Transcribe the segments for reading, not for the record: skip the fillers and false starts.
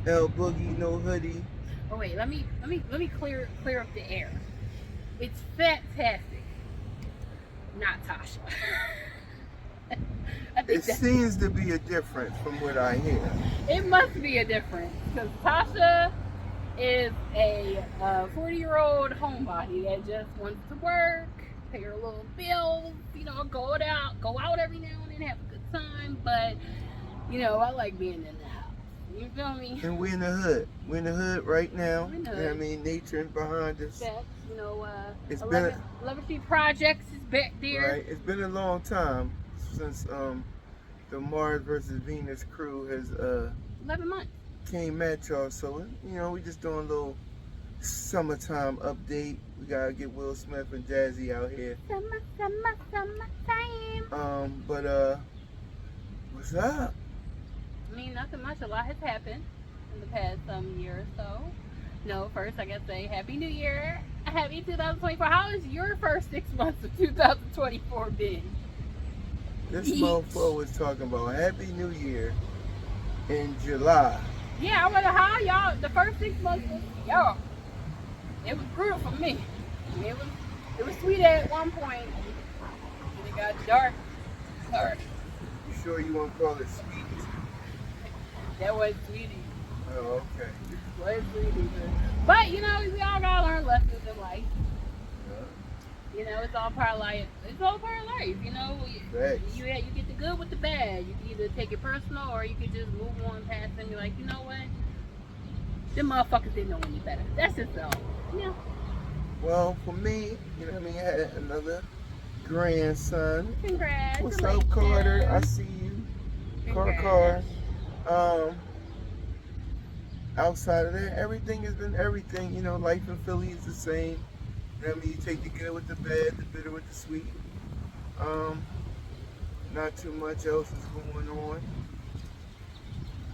L Boogie, no hoodie. Oh wait, let me clear up the air. It's fantastic, not Tasha. I It think that seems to be a difference from what I hear. it must be a difference because Tasha is a 40-year-old homebody that just wants to work, pay her little bills, go out every now and then, have a good time. But I like being in the house. You feel me? And we're in the hood. We're in the hood right now. We know You know what I it. mean? Nature is behind us. Facts. It's been 11 Street Projects is back there. right. It's been a long time since the Mars versus Venus crew has 11 months. came at y'all. So we just doing a little summertime update. We gotta get Will Smith and Jazzy out here. Summertime. But what's up? I mean, nothing much. A lot has happened in the past year or so. No, first I gotta say Happy New Year. Happy 2024. How has your first 6 months of 2024 been? This mofo was talking about Happy New Year in July. Yeah, I wonder how y'all. The first 6 months was y'all. It was brutal for me. It was sweet at one point, and it got dark. Dark. You sure you won't call it sweet? That was sweetie. Oh, okay. Was sweetie. But we all gotta learn lessons in life. It's all part of life. It's all part of life. Thanks. You get the good with the bad. You can either take it personal or you can just move on past and be like, you know what? Them motherfuckers didn't know any better. That's just all. Yeah. Well, for me, I mean, I had another grandson. Congratulations. What's up, Carter? I see you. Car. Outside of that, everything has been everything. Life in Philly is the same. I mean, you take the good with the bad, the bitter with the sweet. Not too much else is going on.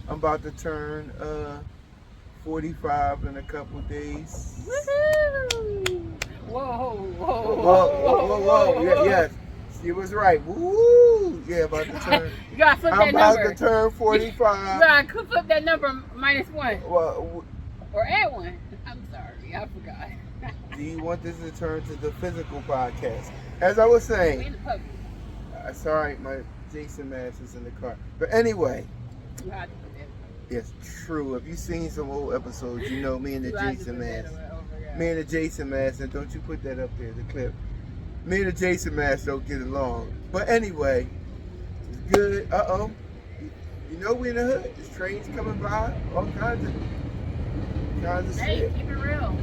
I'm about to turn 45 in a couple days. Woohoo! Whoa. Yeah, yes. She was right. Woo! Yeah, about to turn. You gotta flip I'm that number. about to turn 45. You gotta flip that number -1. Well, or add 1. I'm sorry, I forgot. do you want this to turn to the physical podcast? As I was saying. We in the puppy. Sorry, my Jason mask is in the car. But anyway. You had to put that. Yes, true. If you've seen some old episodes, you know me and the You had to Jason put that mask. over. Me and the Jason mask, and don't you put that up there, the clip. Me and the Jason mask don't get along. But anyway, it's good. You know we in the hood. There's trains coming by, all kinds of Hey, shit. keep it real.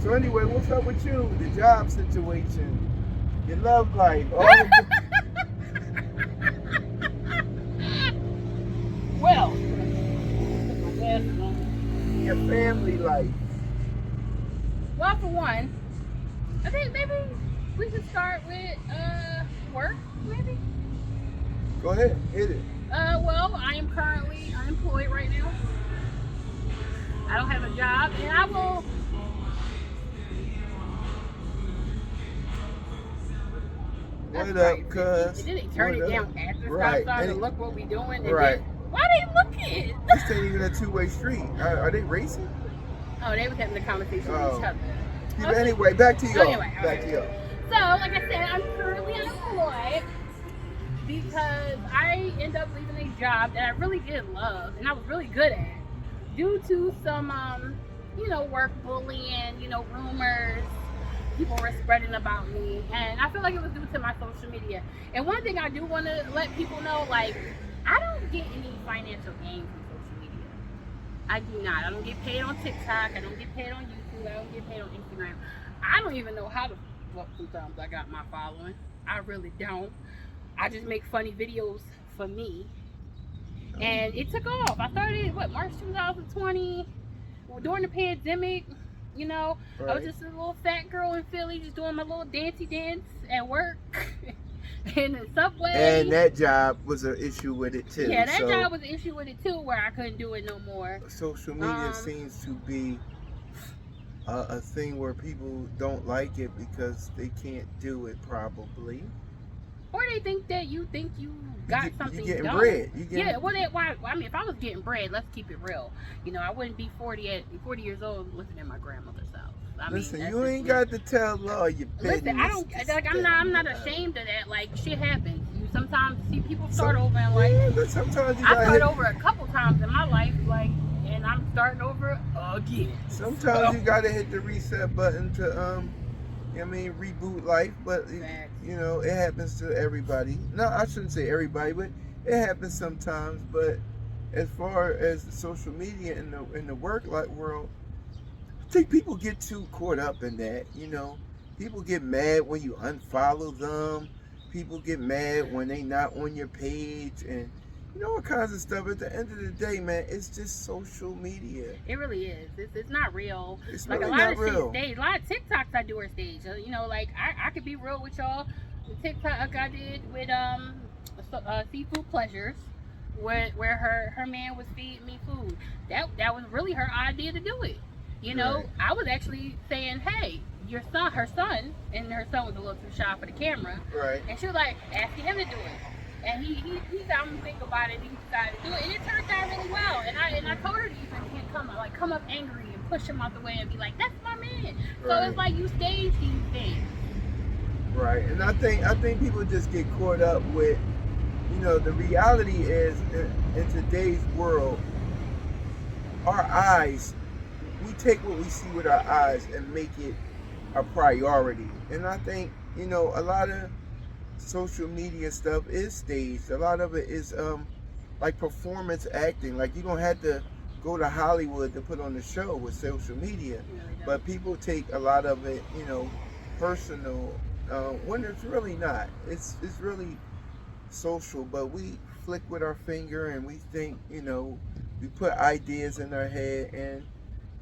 So anyway, what's up with you? The job situation, your love life, Well, your family life. well, for one, I think maybe we should start with work, maybe. Go ahead, hit it. Well, I am currently unemployed right now. I don't have a job, and I will. What up, cuz? And then they turn it down after Right. stop sign to look what we doing. And Right. then, why they looking? This ain't even a two-way street. Are they racing? Oh, they was having a conversation with each other. Yeah, anyway, back to y'all. Anyway, back to y'all. So, like I said, I'm currently unemployed because I ended up leaving a job that I really did love and I was really good at due to some, work bullying, rumors. People were spreading about me, and I feel like it was due to my social media. And one thing I do want to let people know, like, I don't get any financial gain from social media. I do not. I don't get paid on TikTok. I don't get paid on YouTube. I don't get paid on Instagram. I don't even know how to fuck sometimes I got my following. I really don't. I just make funny videos for me. And it took off. I started, March 2020, during the pandemic. I was just a little fat girl in Philly, just doing my little dancey dance at work in the subway. And that job was an issue with it too. Yeah, that job was an issue with it too, where I couldn't do it no more. Social media seems to be a thing where people don't like it because they can't do it probably. Or they think that you got something You getting done. bread. Yeah, well, I mean, if I was getting bread, let's keep it real. You know, I wouldn't be 40 years old living in my grandmother's house. I Listen, mean, you ain't got to tell all your business. listen, I don't like. I'm not ashamed of that. Like, shit happens. You sometimes see people start over in life. Yeah, but sometimes you I got started over a couple times in my life, like, and I'm starting over again. Sometimes you gotta hit the reset button to I mean, reboot life, but Facts. you know, it happens to everybody. No, I shouldn't say everybody, but it happens sometimes. But as far as social media in the work life world, I think people get too caught up in that. You know, people get mad when you unfollow them. People get mad when they not on your page, and you know all kinds of stuff. At the end of the day, man, it's just social media. It really is. It's not real. It's Like really a lot not of real. shit staged. A lot of TikToks I do are staged. You know, like I could be real with y'all. The TikTok I did with Seafood Pleasures, where her man was feeding me food. That was really her idea to do it. You know, Right. I was actually saying, hey, her son, and her son was a little too shy for the camera, Right. and she was like asking him to do it. And he got me to think about it, and he decided to do it, and it turned out really well. And I told her to even come up angry and push him out the way and be like, "That's my man." So Right. it's like you stage these things. Right, and I think people just get caught up with, you know, the reality is in today's world, our eyes, we take what we see with our eyes and make it a priority. And I think, you know, a lot of social media stuff is staged. A lot of it is like performance acting. Like you don't have to go to Hollywood to put on the show with social media, but people take a lot of it, you know, personal when it's really not. It's really social, but we flick with our finger and we think, you know, we put ideas in our head, and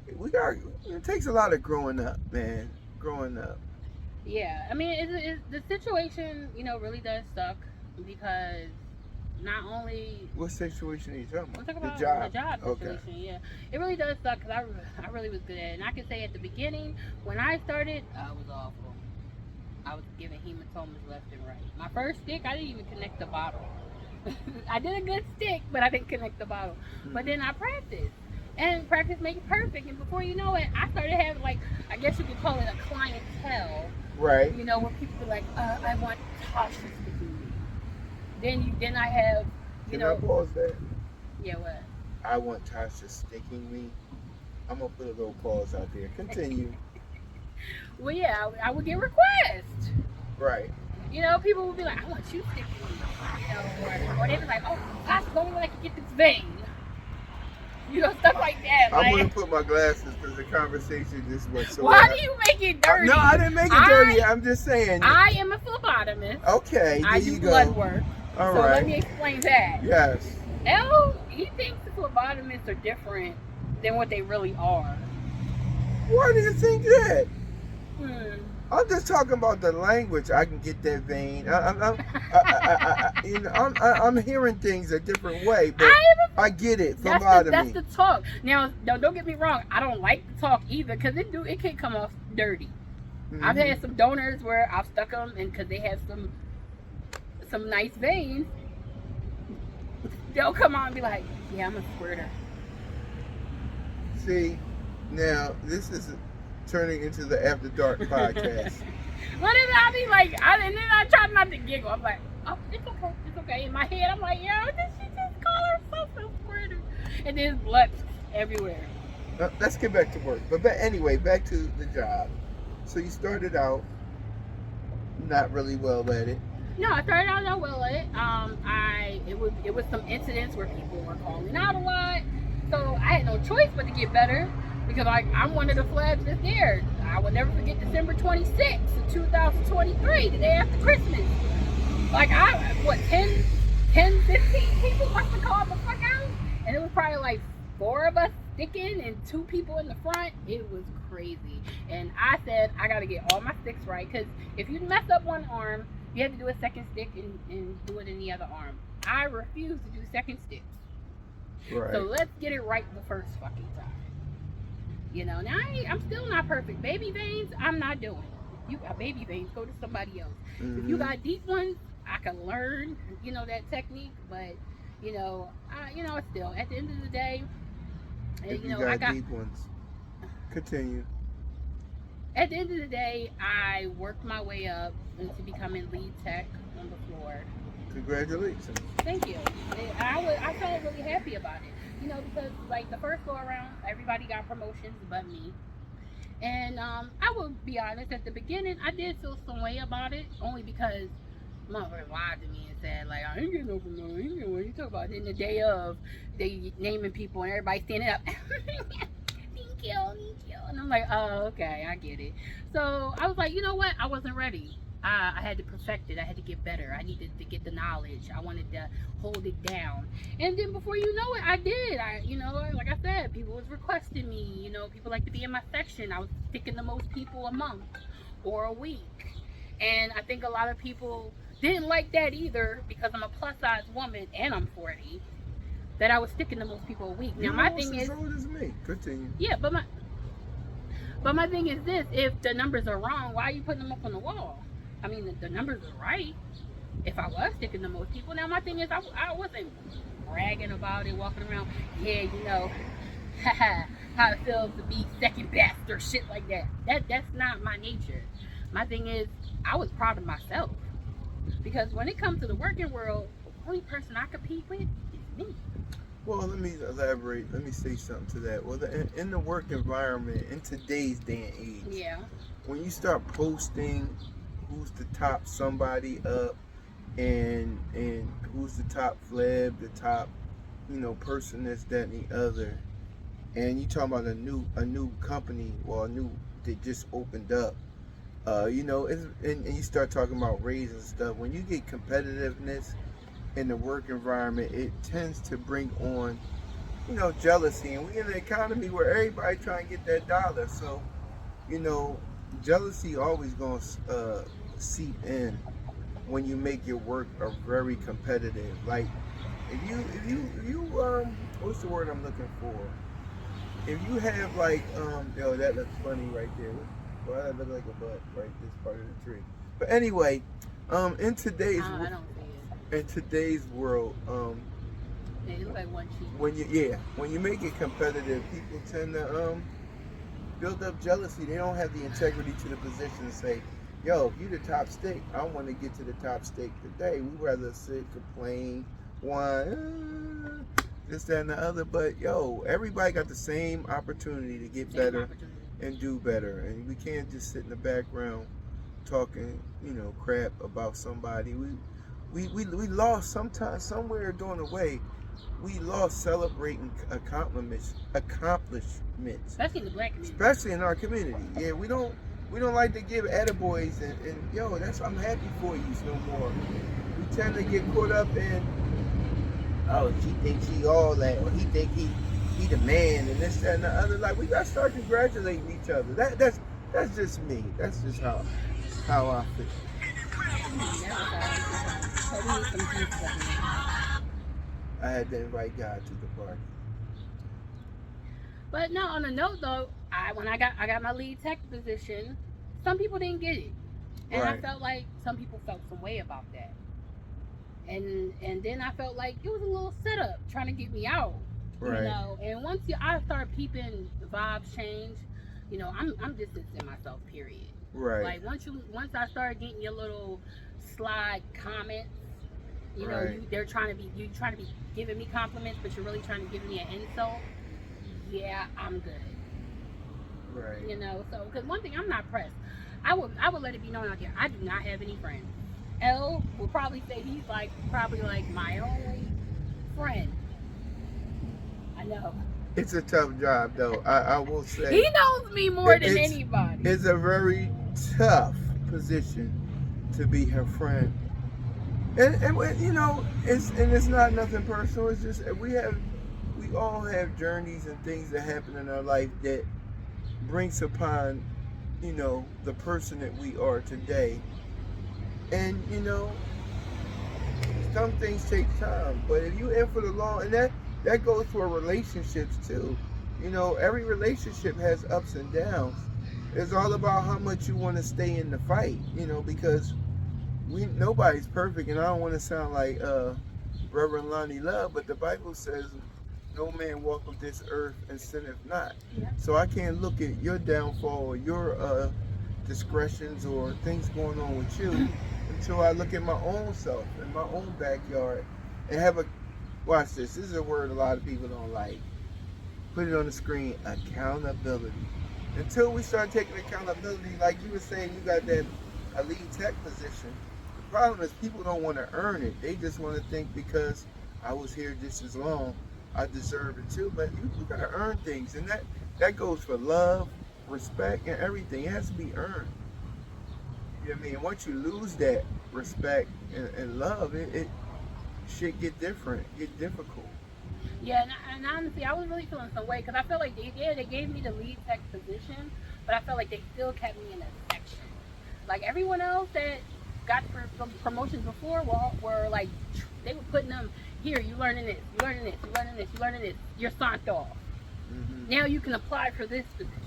it takes a lot of growing up, man. Growing up. Yeah, I mean, the situation, you know, really does suck because not only What situation are you talking I'm about? talking about The the job Okay. situation. Yeah, it really does suck because I really was good at it, and I can say at the beginning when I started, I was awful. I was giving hematomas left and right. My first stick, I didn't even connect the bottle. I did a good stick, but I didn't connect the bottle. But then I practiced. And practice makes perfect. And before you know it, I started having, like, I guess you could call it a clientele. Right. You know, where people be like, I want Tasha to do it. Then I have, you Can know. I pause that? Yeah, what? I want Tasha sticking me. I'm gonna put a little pause out there. Continue. Well, yeah, I would get requests. Right. You know, people would be like, I want you sticking me. You know, or they'd be like, oh, Tasha, only way I can get this vein. You know, stuff like that. I'm Like, gonna put my glasses because the conversation just went so. why do you make it dirty? No, I didn't make it dirty. I'm just saying. I am a phlebotomist. Okay, there I you do go. blood work. All so right. let me explain that. Yes. He thinks the phlebotomists are different than what they really are. Why do you think that? Hmm. I'm just talking about the language. I can get that vein. You know, I'm hearing things a different way, but I get it. Phlebotomy. That's the talk. Now, don't get me wrong. I don't like the talk either because it can come off dirty. Mm-hmm. I've had some donors where I've stuck them and because they have some nice veins, they'll come on and be like, yeah, I'm a squirter. See, now this is turning into the After Dark podcast. But then I be like, and then I try not to giggle. I'm like, oh, it's okay. In my head, I'm like, yo, did she just call herself a squirter? And there's blood everywhere. Let's get back to work. But anyway, back to the job. So you started out not really well at it. No, I started out not well at it. It was some incidents where people were calling out a lot. So I had no choice but to get better because I'm one of the flags that's there. I will never forget December 26th of 2023, the day after Christmas. Like 10, 15 people must have called the fuck out. And it was probably like 4 of us sticking and 2 people in the front. It was crazy. And I said, I got to get all my sticks right. Because if you mess up one arm, you have to do a second stick and do it in the other arm. I refuse to do second sticks. Right. So let's get it right the first fucking time. You know, now I'm still not perfect. Baby veins, I'm not doing. You got baby veins, go to somebody else. Mm-hmm. If you got deep ones, I can learn, that technique, but still at the end of the day, If you I got got deep ones, continue. at the end of the day, I worked my way up into becoming lead tech on the floor. Congratulations. Thank you. I felt really happy about it. Because like the first go around, everybody got promotions but me. And I will be honest, at the beginning, I did feel some way about it, only because motherfucker lied to me and said, like, I ain't getting no promotion. I ain't getting what you talk about. Then the day of, they naming people and everybody standing up. Thank you, thank you. And I'm like, oh, okay, I get it. So I was like, you know what? I wasn't ready. I had to perfect it. I had to get better. I needed to get the knowledge. I wanted to hold it down. And then before you know it, I did. Like I said, people was requesting me. People like to be in my section. I was picking the most people a month or a week. And I think a lot of people didn't like that either because I'm a plus size woman and I'm 40. That I was sticking to most people a week. Now You're my almost thing as is, old as me. Continue. yeah, but my thing is this: if the numbers are wrong, why are you putting them up on the wall? I mean, the numbers are right. If I was sticking to most people, now my thing is, I wasn't bragging about it, walking around, yeah, how it feels to be second best or shit like that. That's not my nature. My thing is, I was proud of myself because when it comes to the working world, the only person I compete with is me. Well, let me elaborate. Let me say something to that. Well, in the work environment, in today's day and age, Yeah. when you start posting who's the top somebody up and who's the top fleb, the top, person this, that, and the other, and you talking about a new company or a new that just opened up, and you start talking about raises and stuff. When you get competitiveness in the work environment, it tends to bring on, jealousy. And we in an economy where everybody trying to get that dollar. So, you know, jealousy always going to seep in when you make your work a very competitive. Like, if you what's the word I'm looking for? If you have like, yo, that looks funny right there. Well, that look like a butt right this part of the tree. But anyway, in today's I don't see in today's world, it. It look like one cheek. when you make it competitive, people tend to build up jealousy. They don't have the integrity to the position to say, yo, if you the top stick, I want to get to the top stick today. We rather sit, complain, whine, this, that, and the other. But yo, everybody got the same opportunity to get better and do better. And we can't just sit in the background talking, crap about somebody. We lost sometimes somewhere during the way. We lost celebrating accomplishments, Especially in the black community. especially in our community. Yeah, we don't like to give attaboys and yo, I'm happy for you no more. We tend to get caught up in, oh, she thinks she all that, or he think he the man, and this, that, and the other. Like, we gotta start congratulating each other. That's just me. That's just how I feel. I had to invite God to the party. But no, on a note though, when I got my lead tech position, some people didn't get it, and Right. I felt like some people felt some way about that, and then I felt like it was a little setup trying to get me out, Right. And once I start peeping the vibes change, I'm distancing myself. Period. Right. Like once I start getting your little slide comments, Right. you trying to be giving me compliments, but you're really trying to give me an insult. Yeah, I'm good. Right. So because one thing, I'm not pressed. I would let it be known out there, I do not have any friends. L will probably say he's probably like my only friend. I know. It's a tough job, though. I will say. He knows me more than It's- anybody. It's a very tough position to be her friend. And it's not nothing personal. It's just we all have journeys and things that happen in our life that brings upon, the person that we are today. And some things take time, but if you in for the long, and that goes for relationships too. Every relationship has ups and downs. It's all about how much you want to stay in the fight, because nobody's perfect, and I don't want to sound like Reverend Lonnie Love, but the Bible says no man walketh this earth and sinneth not. Yeah. So I can't look at your downfall or your discretions or things going on with you until I look at my own self in my own backyard and have a, watch this. This is a word a lot of people don't like. Put it on the screen, accountability. Until we start taking accountability, like you were saying, you got that a lead tech position. The problem is people don't want to earn it. They just want to think because I was here just as long, I deserve it too. But you got to earn things, and that goes for love, respect, and everything. It has to be earned. You know what I mean? Once you lose that respect and love, it shit get different, get difficult. Yeah, and honestly, I was really feeling some way because I felt like they gave me the lead tech position, but I felt like they still kept me in a section. Like everyone else that got some promotions before were like, they were putting them here. You learning this, you learning this, you learning this, you learning this. You're signed off. Mm-hmm. Now you can apply for this position.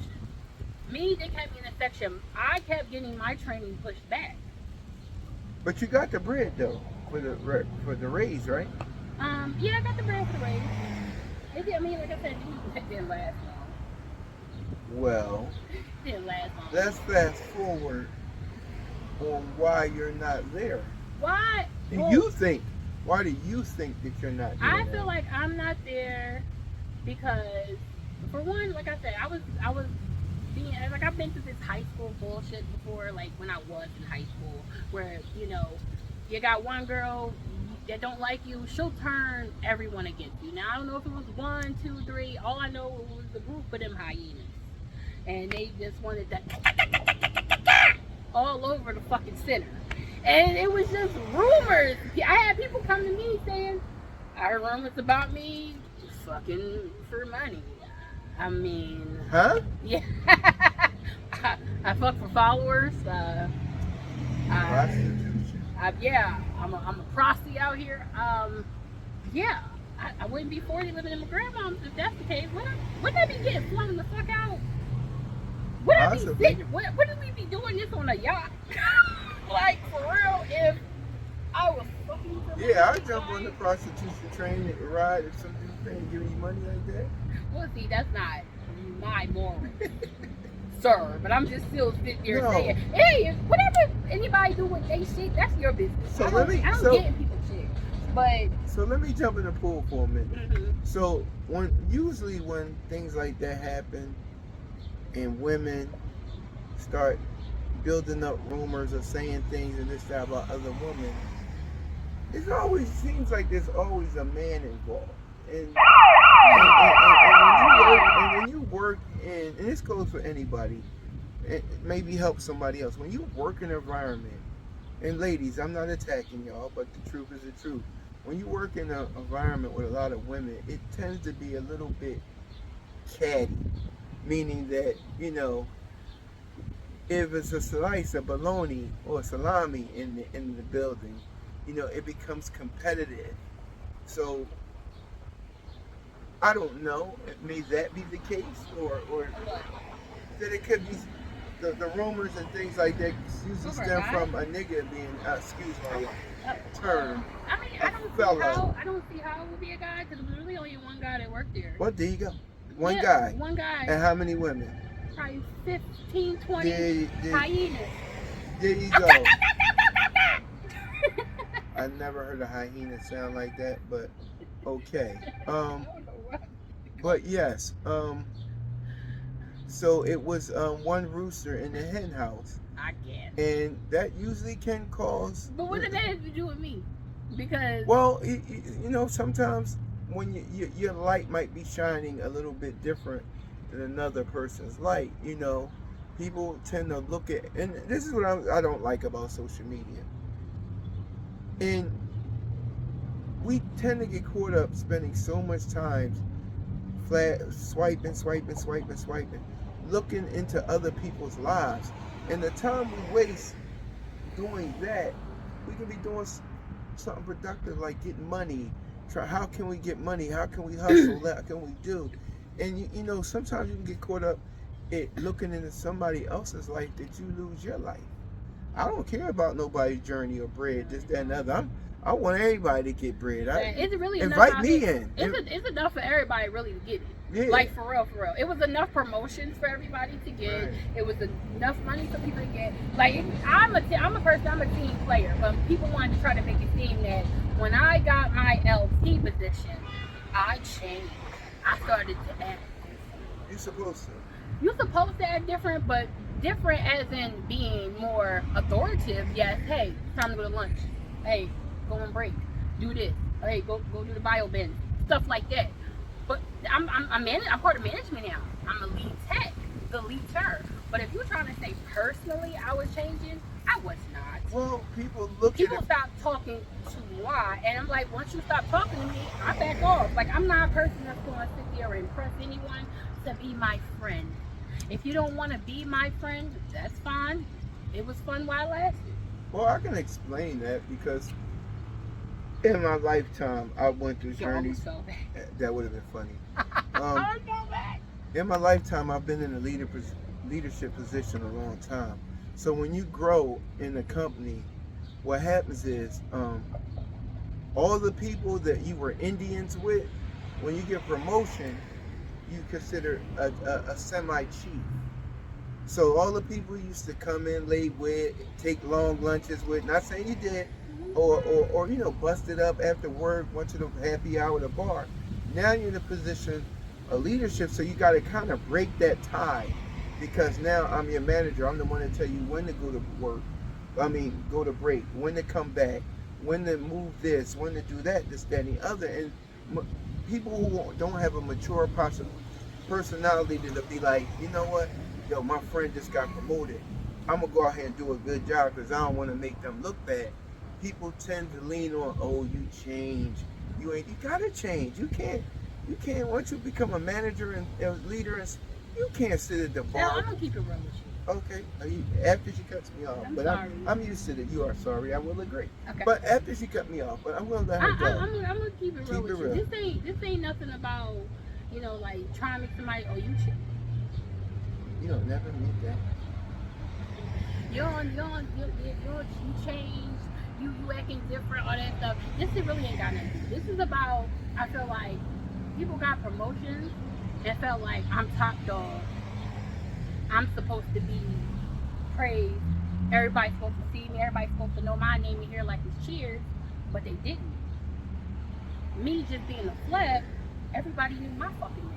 Me, they kept me in a section. I kept getting my training pushed back. But you got the bread though for the raise, right? Yeah, I got the bread for the raise. I mean, like I said, it didn't last long. Well, it didn't last long. Let's fast forward on why you're not there. Why? Why do you think that you're not there? I feel like I'm not there because, for one, like I said, I was being, like, I've been through this high school bullshit before, like when I was in high school, where, you know, you got one girl that don't like you, she'll turn everyone against you. Now, I don't know if it was 1, 2, 3. All I know was a group of them hyenas. And they just wanted that all over the fucking center. And it was just rumors. I had people come to me saying, I heard rumors about me fucking for money. I mean... Huh? Yeah. I fuck for followers. Yeah, I'm a prosty out here. Yeah, I wouldn't be 40 living in my grandmom's if that's the case. Wouldn't I be getting flung the fuck out? Wouldn't we be doing this on a yacht? Like, for real, if I was fucking for money. Yeah, I'd jump on the prostitution train and ride if some dude paying giving you money like that. Well, see, that's not my moral. Sir, but I'm just still sitting there saying, hey, whatever anybody do with they shit, that's your business. So I don't get in people's shit. But so let me jump in the pool for a minute. Mm-hmm. So usually when things like that happen and women start building up rumors or saying things and this that about other women, it always seems like there's always a man involved. And when you work in, and this goes for anybody, it maybe help somebody else. When you work in an environment, and ladies, I'm not attacking y'all, but the truth is the truth. When you work in an environment with a lot of women, it tends to be a little bit catty, meaning that, you know, if it's a slice of bologna or salami in the building, you know, it becomes competitive. So I don't know. May that be the case, or that it could be the rumors and things like that usually stem from a nigga being, excuse my term. I mean, I don't see how it would be a guy because there's really only one guy that worked there. Well, there you go. One guy. One guy. And how many women? Probably 15, 20 hyenas. There you go. I never heard a hyena sound like that, but okay. But yes, so it was one rooster in the hen house. I guess. And that usually can cause. But what did that have to do with me? Because. Well, you know, sometimes when your light might be shining a little bit different than another person's light, you know, people tend to look at, and this is what I don't like about social media. And we tend to get caught up spending so much time swiping, looking into other people's lives. And the time we waste doing that, we can be doing something productive like getting money. How can we get money? How can we hustle? How can we do? And you know, sometimes you can get caught up looking into somebody else's life that you lose your life. I don't care about nobody's journey or bread, this, that, and the other. I want everybody to get bread. Is it really Invite enough me here? in. It's enough for everybody really to get it. Yeah. Like for real, for real. It was enough promotions for everybody to get. Right. It was enough money for people to get. Like I'm a person. I'm a team player. But people wanted to try to make it seem that when I got my LT position, I changed. I started to act. You're supposed to. You're supposed to act different, but different as in being more authoritative. Yes. Hey, time to go to lunch. Hey, go on break. Do this. Hey, go do the bio bin. Stuff like that. But I'm part of management now. I'm a lead tech, the leader. But if you're trying to say personally I was changing, I was not. Well, people stopped talking to why, and I'm like, once you stop talking to me, I back off. Like I'm not a person that's going to sit there and impress anyone to be my friend. If you don't want to be my friend, that's fine. It was fun while it lasted. Well, I can explain that because in my lifetime, I went through journeys. That would have been funny. In my lifetime, I've been in a leadership position a long time. So when you grow in a company, what happens is all the people that you were Indians with, when you get promotion, you consider a semi-chief. So all the people you used to come in late with, take long lunches with, not saying you did, or you know, busted up after work, went to the happy hour at the bar. Now you're in a position of leadership, so you got to kind of break that tie, because now I'm your manager. I'm the one to tell you when to go to work. Go to break, when to come back, when to move this, when to do that, this, that, and the other. And people who don't have a mature personality that'll be like, you know what? Yo, my friend just got promoted. I'm gonna go out here and do a good job because I don't want to make them look bad. People tend to lean on, oh, you change. You gotta change. You can't. Once you become a manager and a leader, you can't sit at the bar. No, I'm gonna keep it real with you. Okay. After she cuts me off, I'm used to that. You are sorry. I will agree. Okay. But after she cut me off, but I'm gonna let her go. I'm gonna keep it real with you. This ain't nothing about, you know, like trying to make somebody. Oh, you change. You don't never meet that. You change. You acting different, all that stuff. This really ain't got nothing to do. This is about, I feel like people got promotions and felt like I'm top dog. I'm supposed to be praised. Everybody's supposed to see me. Everybody's supposed to know my name and hear like it's cheers, but they didn't. Me just being a flag, everybody knew my fucking name.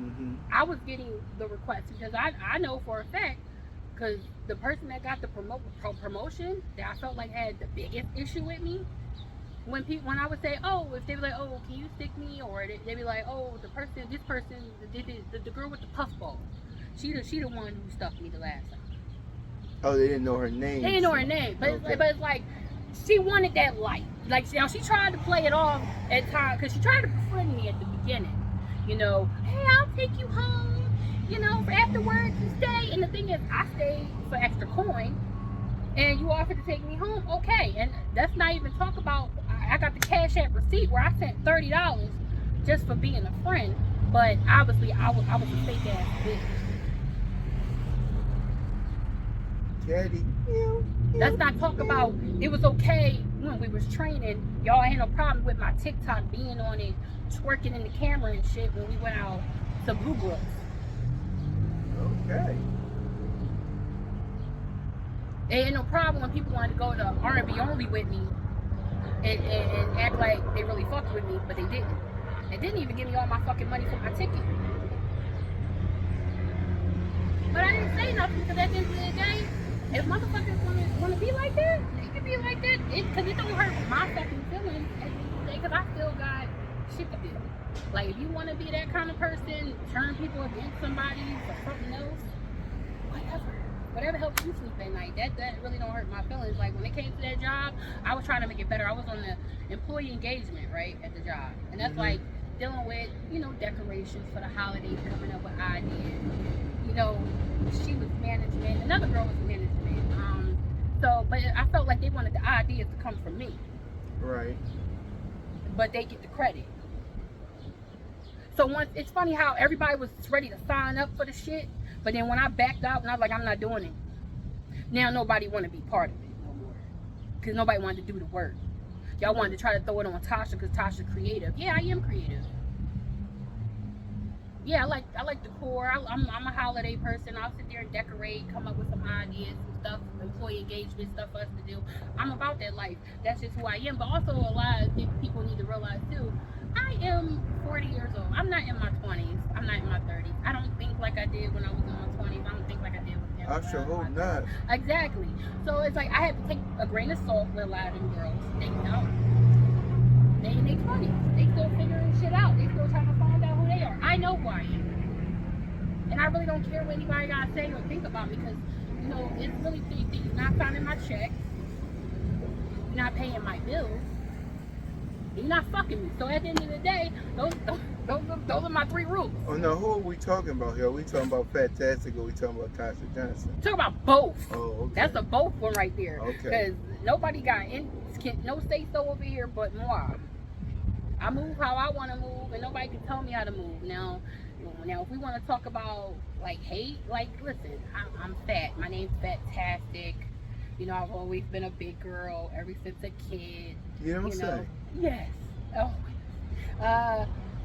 Mm-hmm. I was getting the request because I know for a fact, because the person that got the promotion that I felt like had the biggest issue with me, when I would say, oh, if they were like, oh, can you stick me, or they'd be like, oh, the girl with the puffball, she the one who stuck me the last time. Oh, they didn't know her name. They didn't know her name, but okay. It's like she wanted that light. Like, you know, she tried to play it off at times because she tried to befriend me at the beginning. You know, hey, I'll take you home. You know, for after work, you stay. And the thing is, I stayed for extra coin, and you offered to take me home. Okay, and let's not even talk about. I got the Cash App receipt where I sent $30 just for being a friend. But obviously, I was a fake ass bitch. Daddy. Let's not talk about. It was okay when we was training. Y'all had no problem with my TikTok being on it, twerking in the camera and shit when we went out to Blue Brooks. Okay. It ain't no problem when people wanted to go to R&B only with me and act like they really fucked with me, but they didn't. They didn't even give me all my fucking money for my ticket. But I didn't say nothing because at the end of the day, if motherfuckers want to be like that, they can be like that. Because it don't hurt my fucking feelings at the end of the day, because I still got shit to do. Like, if you want to be that kind of person, turn people against somebody for something else, whatever helps you sleep at night, that really don't hurt my feelings. Like, when it came to that job, I was trying to make it better. I was on the employee engagement, right, at the job. And that's like dealing with, you know, decorations for the holidays, coming up with ideas. You know, she was management, another girl was management. But I felt like they wanted the ideas to come from me. Right. But they get the credit. So it's funny how everybody was ready to sign up for the shit, but then when I backed out and I was like, I'm not doing it. Now nobody want to be part of it no more. Because nobody wanted to do the work. Y'all wanted to try to throw it on Tasha because Tasha's creative. Yeah, I am creative. Yeah, I like decor. I'm a holiday person. I'll sit there and decorate, come up with some ideas and stuff, employee engagement stuff for us to do. I'm about that life. That's just who I am. But also a lot of people need to realize too, I am 40 years old. I'm not in my 20s. I'm not in my 30s. I don't think like I did when I was in my 20s. I don't think like I did when I was I sure hope not. Exactly. So it's like I have to take a grain of salt with a lot of them girls. They don't. They in their 20s. They still figuring shit out. They still trying to find out who they are. I know who I am. And I really don't care what anybody got to say or think about me because, you know, it's really three things. You're not signing my checks. You're not paying my bills. You're not fucking me. So at the end of the day, those are my 3 rules. Oh no, who are we talking about here? Are we talking about Fantastic or are we talking about Tasha Johnson? Talk about both. Oh, okay. That's a both one right there. Okay. Because nobody got no say so over here but moi. I move how I want to move, and nobody can tell me how to move. Now, if we want to talk about like hate, like listen, I'm fat. My name's Fantastic. You know, I've always been a big girl ever since a kid. You don't say. Yes. Oh.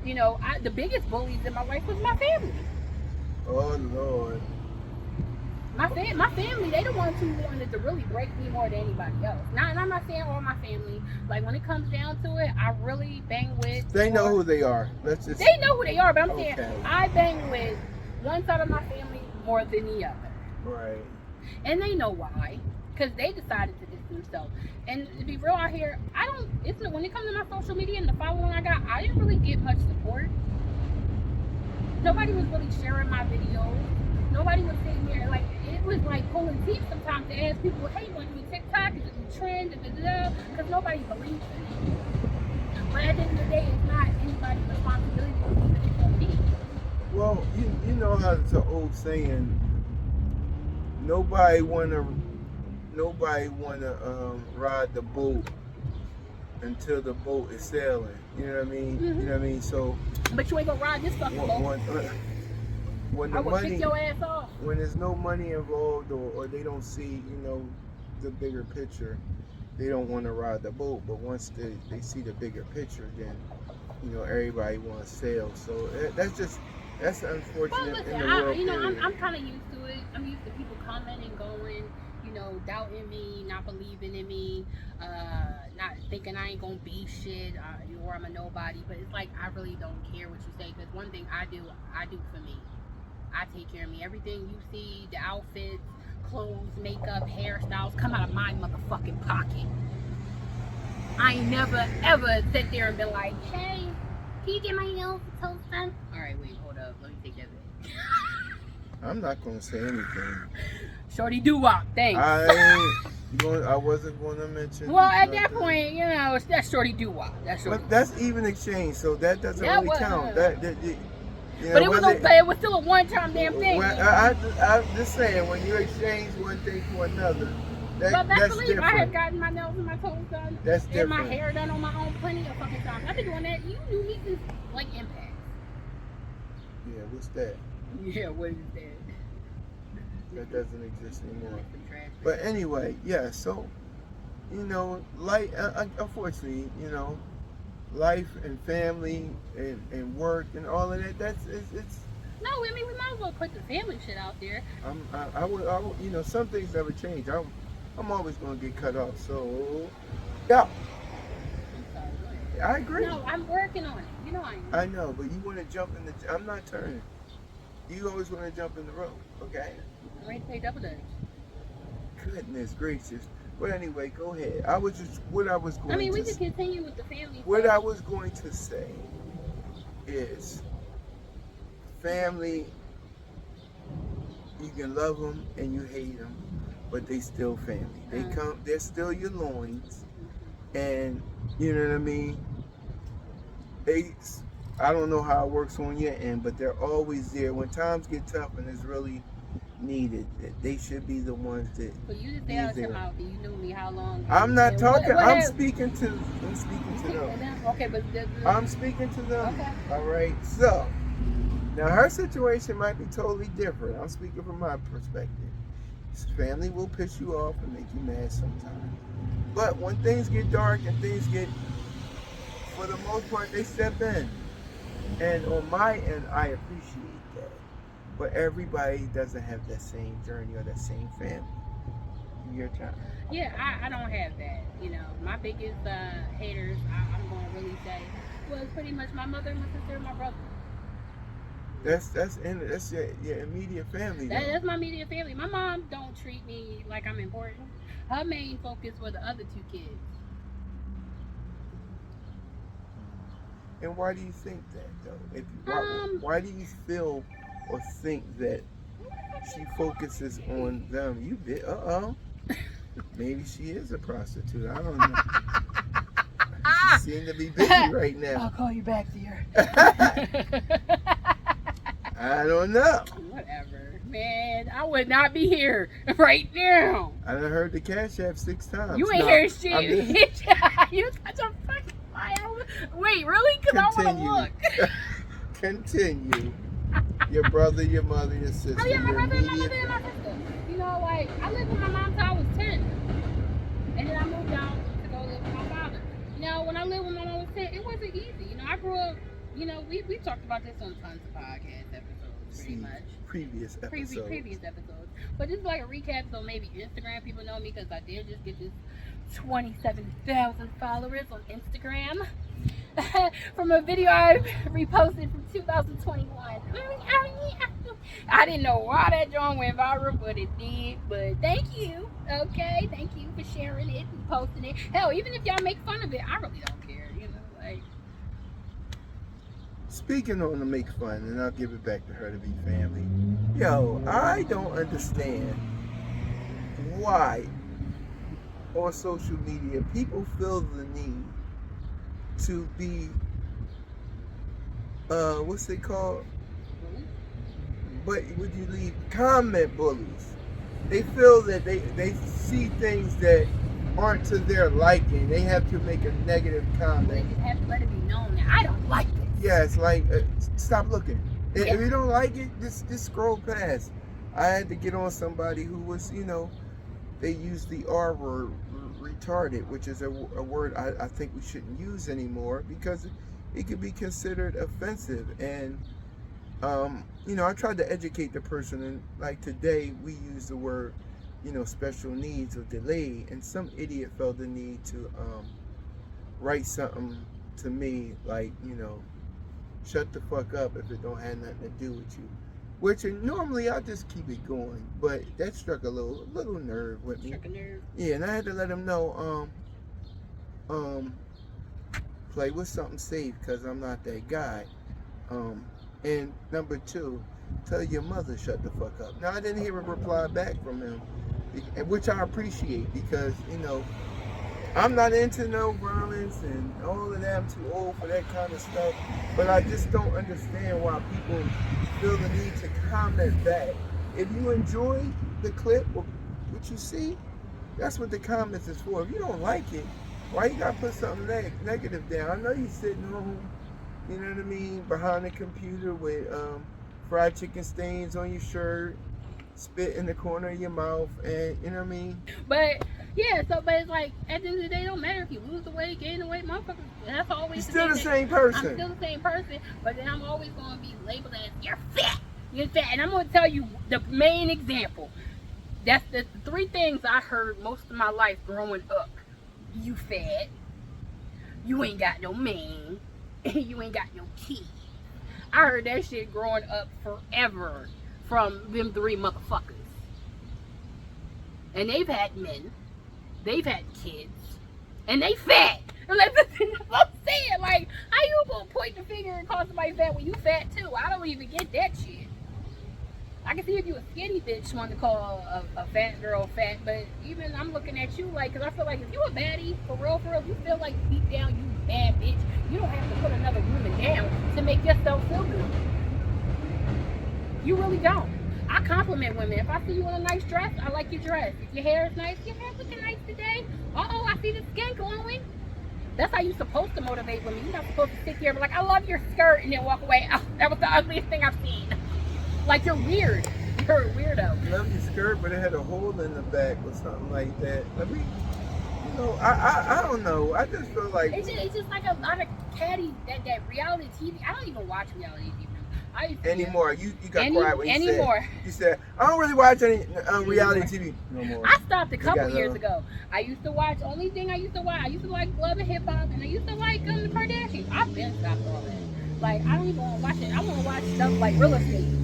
You know, the biggest bullies in my life was my family. Oh Lord. My family, they the ones who wanted to really break me more than anybody else. Now, and I'm not saying all my family. Like when it comes down to it, I really bang with. They know who they are. Let's just. They know who they are, but I'm saying Okay. I bang with one side of my family more than the other. Right. And they know why, because they decided to distance themselves. And to be real out here, when it comes to my social media and the following I got, I didn't really get much support. Nobody was really sharing my videos. Nobody was sitting here like it was like pulling teeth sometimes to ask people, hey, you want to do TikTok? Is it a trend? Because nobody believes in it. But at the end of the day, it's not anybody's responsibility to believe in it for me. Well, you know how it's an old saying. Nobody wanna ride the boat until the boat is sailing. You know what I mean? Mm-hmm. You know what I mean? So. But you ain't gonna ride this fucking boat. When I the will money, kick your ass off. when there's no money involved or they don't see, you know, the bigger picture, they don't want to ride the boat. But once they see the bigger picture, then, you know, everybody wants to sail. So that's unfortunate Well, listen, in the world. you know, period. I'm kind of used to it. I'm used to people commenting, going, you know, doubting me, not believing in me, not thinking I ain't gonna be shit, or I'm a nobody. But it's like I really don't care what you say, because one thing I do for me. I take care of me. Everything you see, the outfits, clothes, makeup, hairstyles, come out of my motherfucking pocket. I ain't never ever sit there and been like, hey, can you get my nails toast done? All right, wait, hold up. Let me take that back. I'm not gonna say anything. Shorty doo-wop, thanks. I wasn't going to mention. Well, at that point, you know, that's Shorty doo-wop. But that's even exchange, so that doesn't really count. You know, but it was still a one-time damn thing. Well, I'm just saying, when you exchange one thing for another, but that's believe different. I have gotten my nails and my toes done. That's and my different. hair done on my own plenty of fucking times. I've been doing that. You knew me since, like, Impact. Yeah, what's that? Yeah, what is that? That doesn't exist anymore. But anyway, yeah, so, you know, unfortunately, you know, life and family and work and all of that, it's. No, I mean, we might as well put the family shit out there. I would, you know, some things never change. I'm always going to get cut off, so, yeah. I agree. No, I'm working on it. You know I am. I know, but you want to jump in the, I'm not turning. You always want to jump in the road, okay? I'm ready to play double dutch. Goodness gracious. But anyway, go ahead. I was going I mean, we to can continue with the family. What I was going to say is, family, you can love them and you hate them, but they still family. They're still your loins, and you know what I mean? I don't know how it works on your end, but they're always there. When times get tough and it's really needed, they should be the ones that. But you just out your mouth. You knew me how long? I'm not talking. I'm speaking to them. Okay, but I'm speaking to them. Okay. All right. So now her situation might be totally different. I'm speaking from my perspective. Family will piss you off and make you mad sometimes. But when things get dark and things get, for the most part, they step in. And on my end, I appreciate that. But everybody doesn't have that same journey or that same family. Your time. Yeah, I don't have that. You know, my biggest haters, I'm going to really say, was pretty much my mother, my sister, and my brother. That's your immediate family. That's my immediate family. My mom don't treat me like I'm important. Her main focus were the other two kids. And why do you think that, though? Why do you feel or think that she focuses on them? You bit. Maybe she is a prostitute. I don't know. She seems to be busy right now. I'll call you back, dear. I don't know. Whatever. Man, I would not be here right now. I done heard the Cash App 6 times. You ain't hear shit. You such a fucking liar. Wait, really? Because I want to look. Continue. Your brother, your mother, your sister. Oh, yeah, my brother, my mother, and my sister. You know, like, I lived with my mom until I was 10. And then I moved out to go live with my father. You know, when I lived with my mom, I was 10, it wasn't easy. You know, I grew up, you know, we talked about this on tons of podcast episodes, pretty much. Previous episodes. Previous episodes. But this is like a recap, so maybe Instagram people know me because I did just get this 27,000 followers on Instagram from a video I reposted from 2021. I didn't know why that joint went viral, but it did. But thank you, okay? Thank you for sharing it and posting it. Hell, even if y'all make fun of it, I really don't care, you know, like. Speaking on to make fun, and I'll give it back to her to be family. Yo, I don't understand why on social media people feel the need to be, what's it called? But would you leave comment bullies? They feel that they see things that aren't to their liking. They have to make a negative comment. They just have to let it be known that I don't like this. Yeah, it's like, stop looking. Yeah. If you don't like it, just scroll past. I had to get on somebody who was, you know, they used the R word, retarded, which is a word I think we shouldn't use anymore because it could be considered offensive. And, you know, I tried to educate the person, and like today we use the word, you know, special needs or delayed, and some idiot felt the need to write something to me like, you know, shut the fuck up if it don't have nothing to do with you. Which normally I just keep it going, but that struck a little nerve with me. Struck a nerve. Yeah, and I had to let him know, play with something safe, because I'm not that guy. And number 2, tell your mother shut the fuck up. Now I didn't hear a reply back from him, which I appreciate, because, you know, I'm not into no violence and all of that. I'm too old for that kind of stuff. But I just don't understand why people feel the need to comment back. If you enjoy the clip or what you see, that's what the comments is for. If you don't like it, why you gotta put something negative down? I know you're sitting home, you know what I mean, behind the computer with fried chicken stains on your shirt, spit in the corner of your mouth, and you know what I mean? But yeah, but it's like at the end of the day, it don't matter if you lose the weight, gain the weight, motherfucker. That's always You're still the same person. I'm still the same person, but then I'm always gonna be labeled as you're fat. You're fat, and I'm gonna tell you the main example. That's the 3 things I heard most of my life growing up. You fat. You ain't got no man. You ain't got no kids. I heard that shit growing up forever from them 3 motherfuckers. And they've had men. They've had kids. And they fat. And that's what I'm saying. Like, how you gonna point the finger and call somebody fat when you fat too? I don't even get that shit. I can see if you a skinny bitch wanting to call a fat girl fat, but even I'm looking at you like, because I feel like if you a baddie, for real, you feel like deep down you bad bitch, you don't have to put another woman down to make yourself feel good. You really don't. I compliment women. If I see you in a nice dress, I like your dress. If your hair is nice, your hair's looking nice today. Uh-oh, I see the skin glowing. That's how you're supposed to motivate women. You're not supposed to sit here and be like, I love your skirt, and then walk away. Oh, that was the ugliest thing I've seen. Like, you're weird. skirt weirdo. Love your skirt, but it had a hole in the back or something like that. Let me, I don't know. I just feel like It's just like a lot of catty that reality TV. I don't even watch reality TV I used to anymore. You got Any, quiet when you anymore. said I don't really watch any reality TV no more. I stopped a couple got, years ago. I used to watch. Only thing I used to watch. I used to like Love and Hip Hop, and I used to like the Kardashians. I've been stopped all that. Like I don't even want to watch it. I want to watch stuff like real estate. And,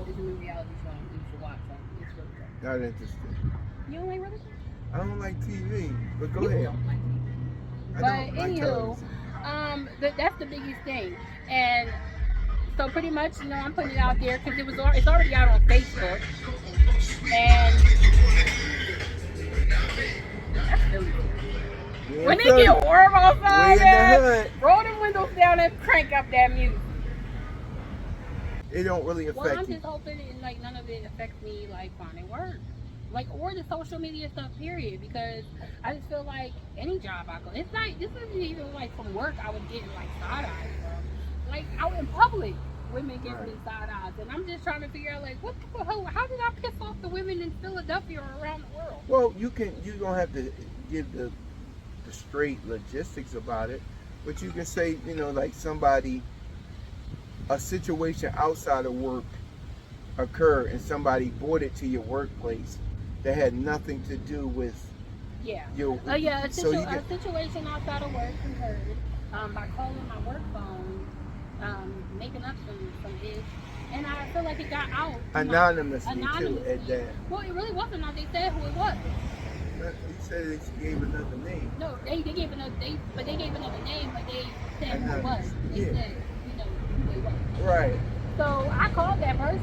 it's a new reality show you should watch. It's really good. Not interested. You don't like real estate? I don't like TV, but go You ahead. don't like TV. I But don't like anywho, television. that's the biggest thing. And so pretty much, I'm putting it out there because it's already out on Facebook. And that's really good. When they get warm outside, man, roll the windows down and crank up that music. It don't really Well, affect I'm you. just hoping none of it affects me finding work. Or the social media stuff, period, because I just feel like any job I go, this isn't even from work I was getting side eyes from. Out in public, women give me side eyes, and I'm just trying to figure out what the hell, how did I piss off the women in Philadelphia or around the world? Well, you don't have to give the straight logistics about it, but you can say, a situation outside of work occurred and somebody brought it to your workplace that had nothing to do with your. A situation outside of work occurred by calling my work phone, making up some ish, and I feel like it got out Anonymously too, at that. Well, it really wasn't. They said who it was. You said they gave another name. No, they gave another name, but they said who it was. They said, who it was. Right. So I called that person.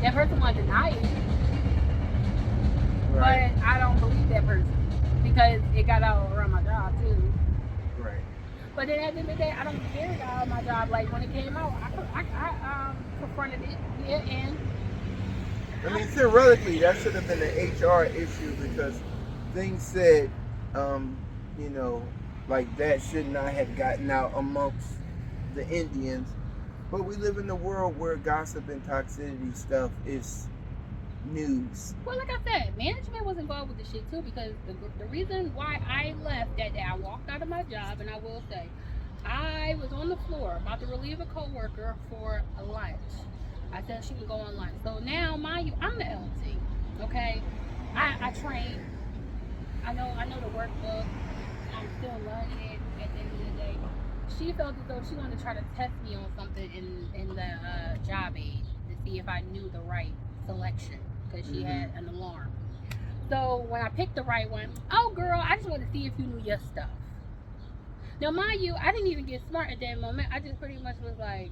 That person wanted to deny it. Right. But I don't believe that person because it got out around my job too. Right. But then at the end of the day, I don't care about my job. When it came out, I confronted it. Yeah, and I mean, theoretically, that should have been an HR issue because things said, that should not have gotten out amongst the Indians. But we live in a world where gossip and toxicity stuff is news. Well, like I said, management was involved with the shit too because the reason why I left that day, I walked out of my job, and I will say, I was on the floor about to relieve a coworker for a lunch. I said she would go on lunch. So now, mind you, I'm the LT. Okay, I train. I know the workbook. I'm still learning it. At the end of the day, she felt as though she wanted to try to test me on something in the job aid to see if I knew the right selection because she had an alarm. So when I picked the right one, oh girl, I just wanted to see if you knew your stuff. Now mind you, I didn't even get smart at that moment. I just pretty much was like,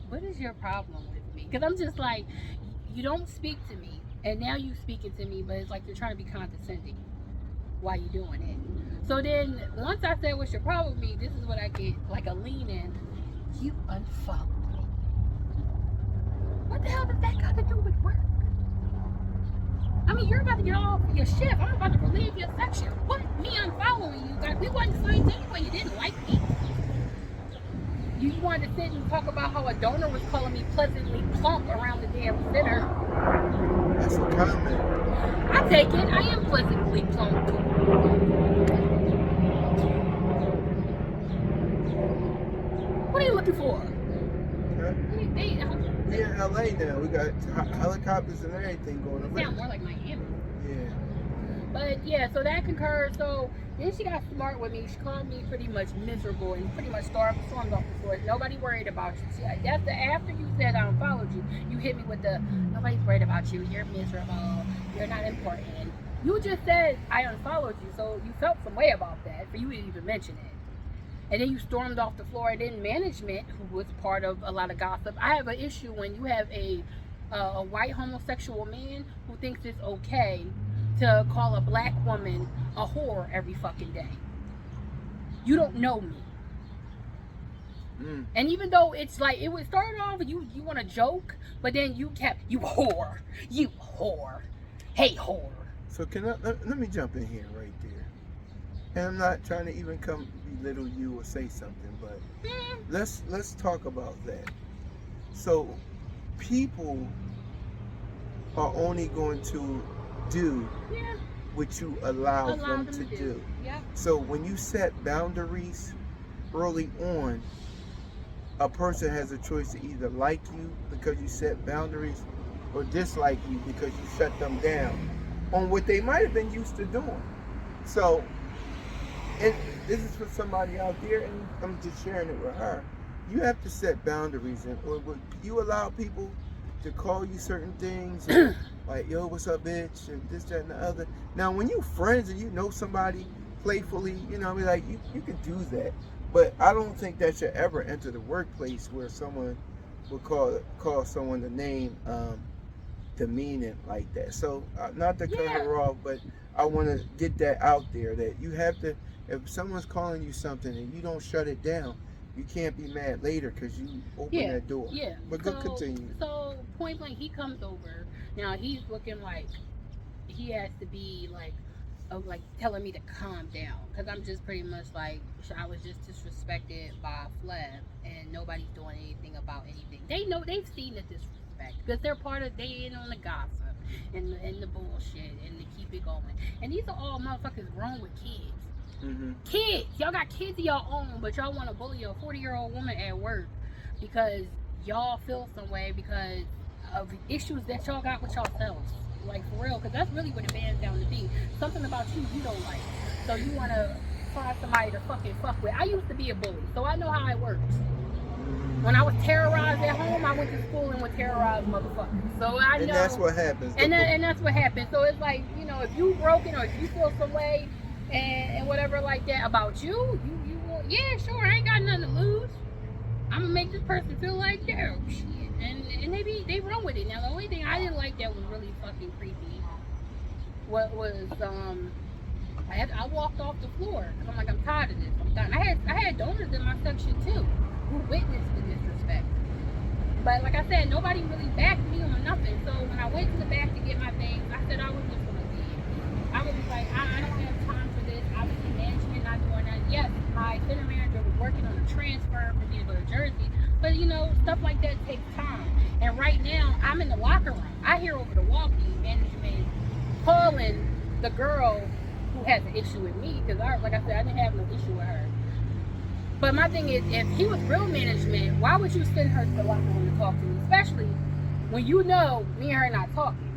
what is your problem with me? Because I'm just like, you don't speak to me, and now you speaking to me, but it's like you're trying to be condescending while you're doing it. So then once I said, what's your problem with me? This is what I get, like a lean in. You unfollowed me. What the hell does that got to do with work? I mean, you're about to get off your shift. I'm about to relieve your section. What? Me unfollowing you guys? We wasn't friends anyway. You didn't like me. You wanted to sit and talk about how a donor was calling me pleasantly plump around the damn center. That's a comment. I take it. I am pleasantly plump too. What are you looking for? Huh? We're in LA now. We got helicopters and everything going on. Sound more like Miami. Yeah. But yeah, so that concurs. So then she got smart with me. She called me pretty much miserable and pretty much stormed off the floor. Nobody worried about you. That's after you said I unfollowed you. You hit me with the nobody's worried about you. You're miserable. You're not important. You just said I unfollowed you, so you felt some way about that for you to even mention it. And then you stormed off the floor. And then management, who was part of a lot of gossip. I have an issue when you have a white homosexual man who thinks it's okay to call a black woman a whore every fucking day. You don't know me. And even though it's like, it would start off, you want to joke, but then you kept, you whore, hey whore. So let me jump in here right there. And I'm not trying to even come belittle you or say something, but let's talk about that. So people are only going to do Yeah. what you allow Allow them them to to do. do. Yep. So when you set boundaries early on, a person has a choice to either like you because you set boundaries or dislike you because you shut them down on what they might have been used to doing. So, and this is for somebody out there, and I'm just sharing it with her. You have to set boundaries, and or would you allow people to call you certain things, or like, "Yo, what's up, bitch," and this, that, and the other. Now, when you friends and you know somebody playfully, you know, I mean, like you can do that, but I don't think that should ever enter the workplace where someone would call someone the name demeaning like that. So, not to cut Yeah. her off, but I want to get that out there that you have to, if someone's calling you something and you don't shut it down, you can't be mad later because you open Yeah. that door. Yeah. But good, continue. So point blank, he comes over. Now he's looking like he has to be like telling me to calm down because I'm just pretty much like I was just disrespected by Fleb and nobody's doing anything about anything. They know they've seen the disrespect because they're part of they in on the gossip and the bullshit and to keep it going. And these are all motherfuckers grown with kids. Mm-hmm. Kids, y'all got kids of y'all own, but y'all want to bully a 40-year-old woman at work because y'all feel some way because of issues that y'all got with yourselves. Like for real, because that's really what it bands down to be. Something about you don't like. So you want to find somebody to fucking fuck with. I used to be a bully, so I know how it works. When I was terrorized at home, I went to school and was terrorized motherfuckers. So I know. And that's what happens. And that's what happened. So it's like, if you broken or if you feel some way and whatever like that about you want, yeah, sure, I ain't got nothing to lose. I'm gonna make this person feel like they're shit. And they run with it. Now the only thing I didn't like that was really fucking creepy. What was I walked off the floor because I'm like, I'm tired of this. I'm done. I had donors in my section too who witnessed the disrespect. But like I said, nobody really backed me on nothing. So when I went to the back to get my things, I said I was just gonna leave. I was like, I don't have time for this. Obviously, management not doing that. Yes, my center manager was working on a transfer for me to go to Jersey. But stuff like that takes time. And right now, I'm in the locker room. I hear over the walkie management calling the girl who has an issue with me because, like I said, I didn't have no issue with her. But my thing is, if he was real management, why would you send her to the locker room to talk to me? Especially when you know me and her are not talking.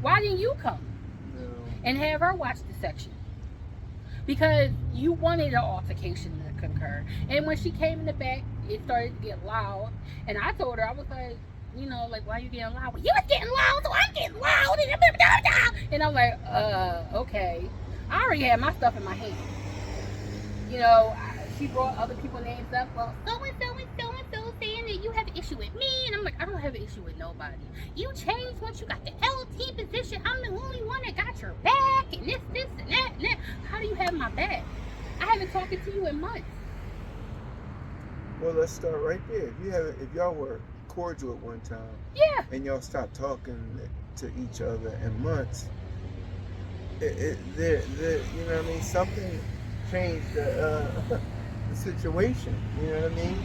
Why didn't you come and have her watch the section? Because you wanted an altercation to concur. And when she came in the back, it started to get loud. And I told her, I was like, why are you getting loud? Well, you was getting loud, so I'm getting loud. And I'm like, okay. I already had my stuff in my hand. She brought other people's names up. Well, so-and-so and so-and-so saying that you have an issue with me. And I'm like, I don't have an issue with nobody. You changed once you got the LT position. I'm the only one that got your back. And this, and that. How do you have my back? I haven't talked to you in months. Well, let's start right there. If y'all were cordial at one time, yeah, and y'all stopped talking to each other in months, you know what I mean? Something changed the situation. You know what I mean?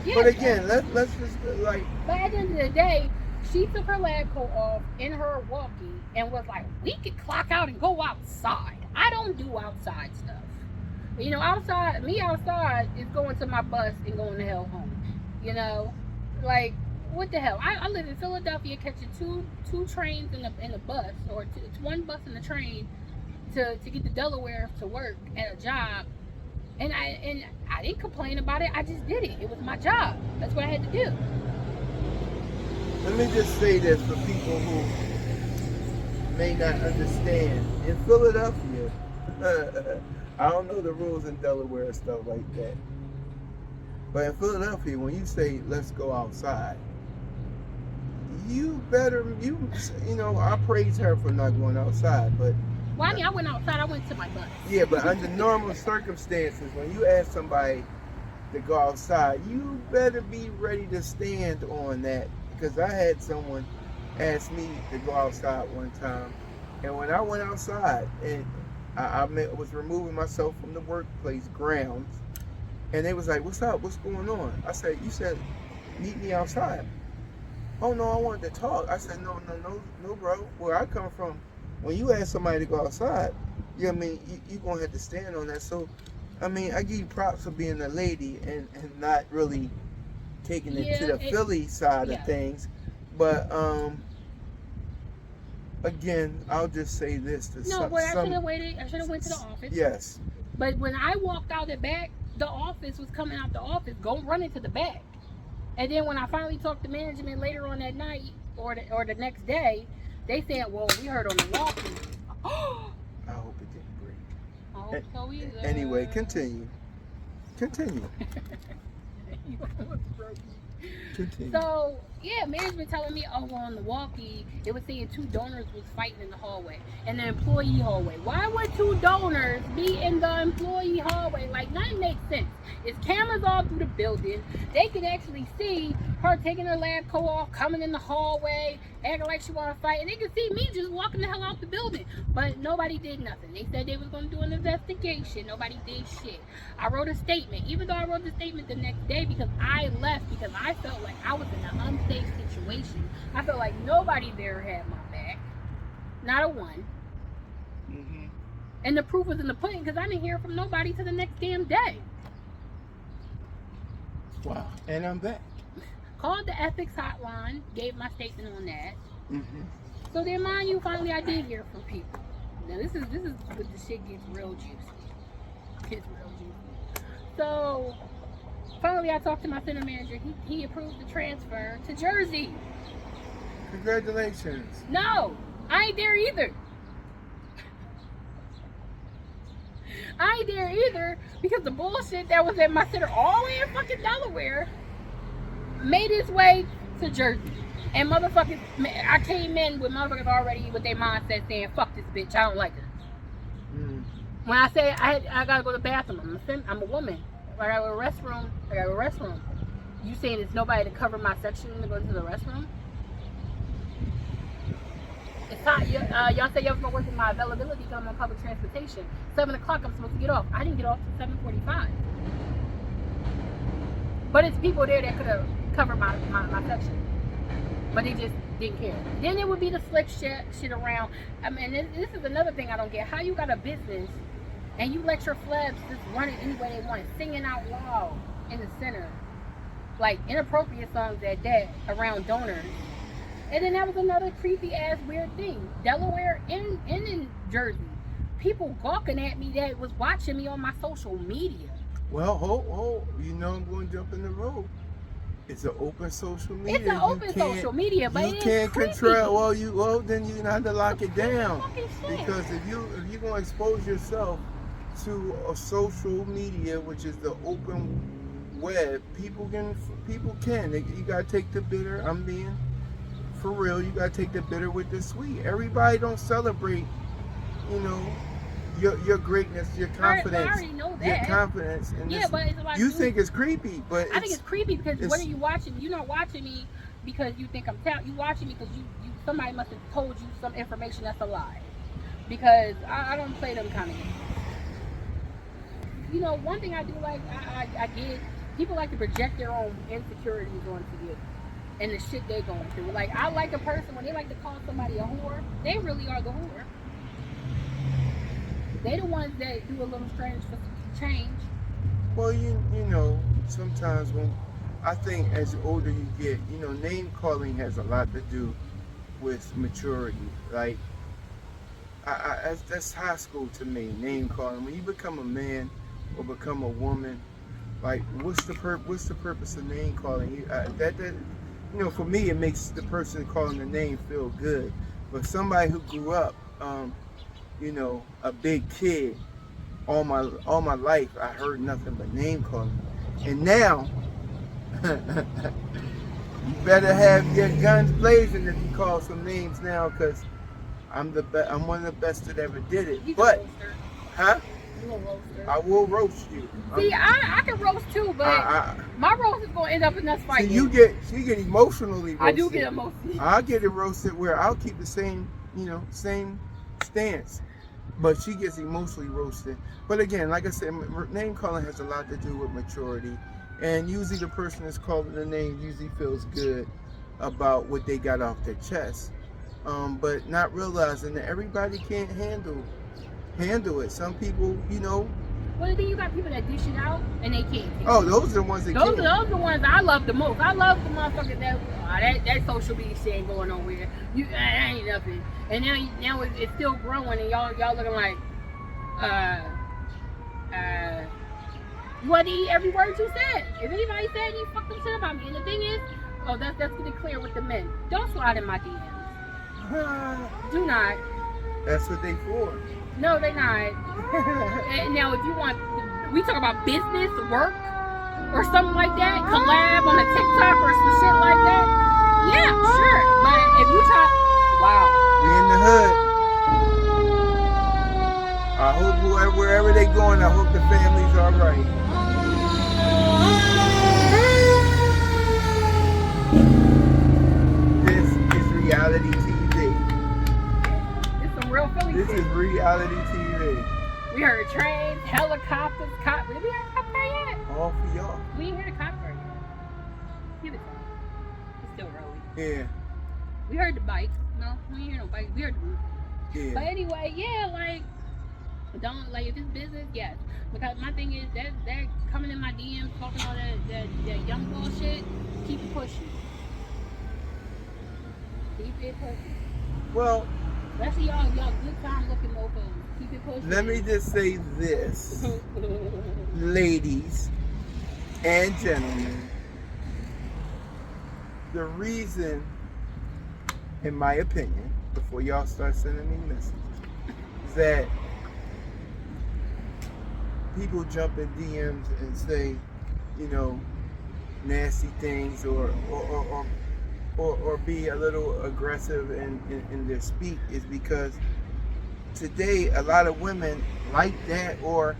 Yeah. But again, let's just like. But at the end of the day, she took her lab coat off in her walkie and was like, "We could clock out and go outside." I don't do outside stuff. Outside is going to my bus and going the hell home. Like, what the hell? I live in Philadelphia, catching two trains in the bus, or it's one bus and a train to get to Delaware to work at a job. And I didn't complain about it. I just did it. It was my job. That's what I had to do. Let me just say this for people who may not understand. In Philadelphia, I don't know the rules in Delaware and stuff like that. But in Philadelphia, when you say, let's go outside, I praise her for not going outside, but... Well, I went outside. I went to my bus. Yeah, but under normal circumstances, when you ask somebody to go outside, you better be ready to stand on that. Because I had someone ask me to go outside one time, and when I went outside, and I was removing myself from the workplace grounds, and they was like, "What's up? What's going on?" I said, "You said meet me outside." oh no, I wanted to talk. I said, no, bro. Where I come from, when you ask somebody to go outside, I mean, you gonna have to stand on that. So, I mean, I give you props for being a lady and not really taking it to the Philly side of things. But again, I'll just say this to no, but I should have waited. I should have went to the office. Yes. But when I walked out the back, the office was coming out the office, go running to the back. And then when I finally talked to management later on that night or the next day, they said, well, we heard on the walkie. I hope it didn't break. I hope so either. Anyway, continue. Continue. So, yeah, management telling me, oh, well, on the walkie, it was saying 2 donors was fighting in the hallway, in the employee hallway. Why would 2 donors be in the employee hallway? Like, nothing makes sense. It's cameras all through the building. They could actually see her taking her lab coat off, coming in the hallway, acting like she want to fight, and they could see me just walking the hell out the building. But nobody did nothing. They said they was going to do an investigation. Nobody did shit. I wrote a statement, even though I wrote the statement the next day because I left because I felt like I was in an unsafe situation. I felt like nobody there had my back. Not a one. Mm-hmm. And the proof was in the pudding because I didn't hear from nobody till the next damn day. Wow. And I'm back. Called the ethics hotline, gave my statement on that. Mm-hmm. So then, mind you, finally I did hear from people. Now this is when the shit gets real juicy. Gets real juicy. So finally I talked to my center manager. He approved the transfer to Jersey. Congratulations. No, I ain't there either. I ain't there either because the bullshit that was at my center all the way in fucking Delaware made its way to Jersey. And motherfuckers, I came in with motherfuckers already with their mindset saying, fuck this bitch, I don't like her. Mm. When I say I gotta go to the bathroom, I'm a woman. If I gotta go to the restroom, I gotta go to the restroom. You saying there's nobody to cover my section to go to the restroom? It's hot. Y'all say y'all was gonna work with my availability because I'm on public transportation. 7 o'clock I'm supposed to get off. I didn't get off till 7:45. But it's people there that could have covered my section. But they just didn't care. Then it would be the slick shit around. I mean, this is another thing I don't get. How you got a business and you let your flebs just run it any way they want, singing out loud in the center, like inappropriate songs at that around donors. And then that was another creepy ass weird thing. Delaware and in Jersey, people gawking at me that was watching me on my social media. Well, you know I'm going to jump in the road. It's an open social media. It's an open social media, but you can't control. Well, then you have to lock it down. Because if you're gonna expose yourself to a social media, which is the open web, people can. You gotta take the bitter. I'm being for real. You gotta take the bitter with the sweet. Everybody don't celebrate, your greatness, your confidence. I already know that. Your confidence. And but it's like you think it's creepy, but I think it's creepy because what are you watching? You're not watching me because you think I'm talented. You watching me because you somebody must have told you some information that's a lie. Because I don't play them kind of games. One thing I do like, I get people like to project their own insecurities onto you and the shit they're going through. Like I like a person when they like to call somebody a whore, they really are the whore. They the ones that do a little strange for some change. Well, sometimes when I think as older you get, name calling has a lot to do with maturity. Like, that's high school to me. Name calling. When you become a man or become a woman, like, what's the purpose of name calling? For me, it makes the person calling the name feel good. But somebody who grew up, a big kid, all my life, I heard nothing but name calling. And now, you better have your guns blazing if you call some names now, because I'm one of the best that ever did it. But, huh? You a roaster. I will roast you. See, I can roast too, but my roast is gonna end up in us fighting. See, she get emotionally roasted. I do get emotionally. I'll get it roasted where I'll keep the same stance. But she gets emotionally roasted. But again, like I said, name calling has a lot to do with maturity. And usually the person that's calling the name usually feels good. about what they got off their chest, but not realizing that everybody can't handle it. Some people, Well, then you got people that dish it out and they can't. oh, those are the ones that Those can't. are the ones I love the most. I love the motherfuckers that social media shit ain't going nowhere. That ain't nothing. And now it's still growing, and y'all looking like, you want to eat every word you said. If anybody said any fucking shit about me, and the thing is, that's getting clear with the men. Don't slide in my DMs. Do not. That's what they for. No, they not. And now, if you want, we talk about business, work, or something like that, collab on a TikTok or some shit like that. Yeah, sure. But if you try, wow. We in the hood. I hope wherever they going, I hope the family's all right. This is reality TV. It's some real Philly This shit. is reality TV. We heard trains, helicopters, Did we hear a cop car yet? All for y'all. We ain't heard a cop car yet. Give it time. It's still early. Yeah. We heard the bike. No, we ain't hear no bike. We heard the roof. But Yeah. anyway, yeah, like, don't, like, if it's business, yes. Because my thing is, they're coming in my DMs talking all that young bullshit. Keep it pushing. Keep it pushing. Well, Especially y'all good time looking mofos. Keep it pushing. let me just say this, ladies and gentlemen. The reason, in my opinion, before y'all start sending me messages, is that people jump in DMs and say, nasty things or be a little aggressive in their speak is because today a lot of women like that, or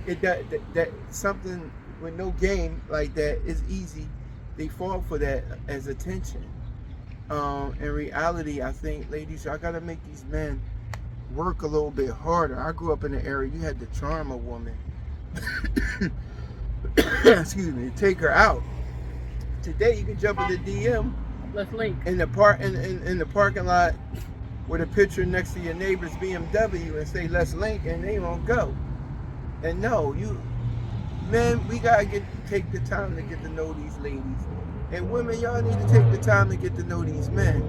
that something with no game like that is easy. They fall for that as attention. In reality, I think, ladies, y'all gotta make these men work a little bit harder. I grew up in an area you had to charm a woman. Excuse me, take her out. Today you can jump in the DM Let's link. in the parking lot with a picture next to your neighbor's BMW and say let's link, and they won't go. And no, men, we gotta take the time to get to know these ladies. And women, y'all need to take the time to get to know these men.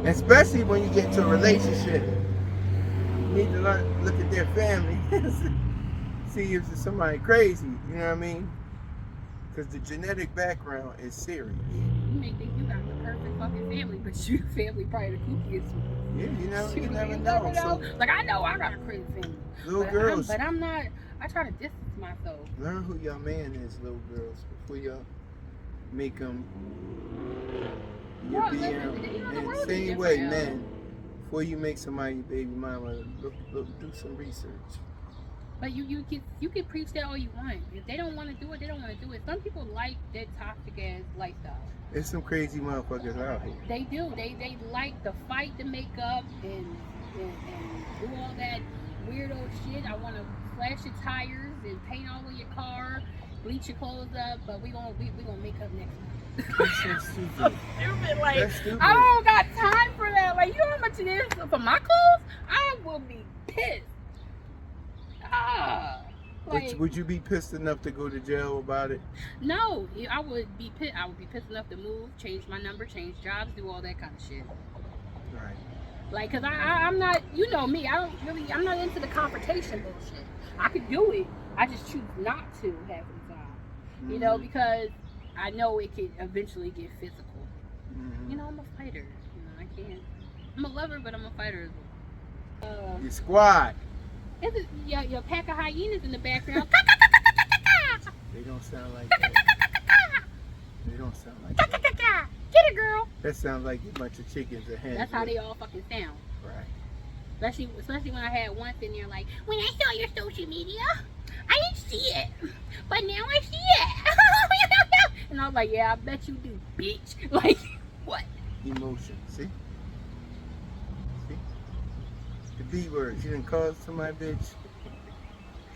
Especially when you get into a relationship. You need to look at their family. See if it's somebody crazy, you know what I mean? Because the genetic background is serious. You may think you got the perfect fucking family, but your family probably the kookiest one. Yeah, you never You know. So, Like, I know I got a crazy family. little girls, But I'm not, I try to distance myself. learn who your man is, little girls, before y'all make them your Well, BM. listen, the And world is same way, different, men, before you make somebody your baby mama, do some research. But you can preach that all you want. If they don't want to do it, they don't want to do it. Some people like that toxic ass lifestyle. There's some crazy motherfuckers out here. They do. They like to fight the makeup and do all that weirdo shit. I want to flash your tires and paint all of your car, bleach your clothes up. But we gonna make up next month. That's so stupid. Stupid. Like, That's stupid. I don't got time for that. Like, you know how much it is for my clothes? I will be pissed. Like, Would you be pissed enough to go to jail about it? no, I would be pissed. I would be pissed enough to move, change my number, change jobs, do all that kind of shit. Right. Like, cause I'm not, you know me. I'm not into the confrontation bullshit. I could do it. I just choose not to half the time. You know, because I know it could eventually get physical. Mm-hmm. You know, I'm a fighter. You know, I can't. I'm a lover, but I'm a fighter as well. Your squad. It's your pack of hyenas in the background. They don't sound like that. They don't sound like that. Get it, girl. That sounds like a bunch of chickens that hands. That's how they all fucking sound. Right. Especially when I had one sitting there like, when I saw your social media, I didn't see it, but now I see it. And I was like, yeah, I bet you do, bitch. Like, what? Emotion. See? See? The B word. You didn't call somebody bitch.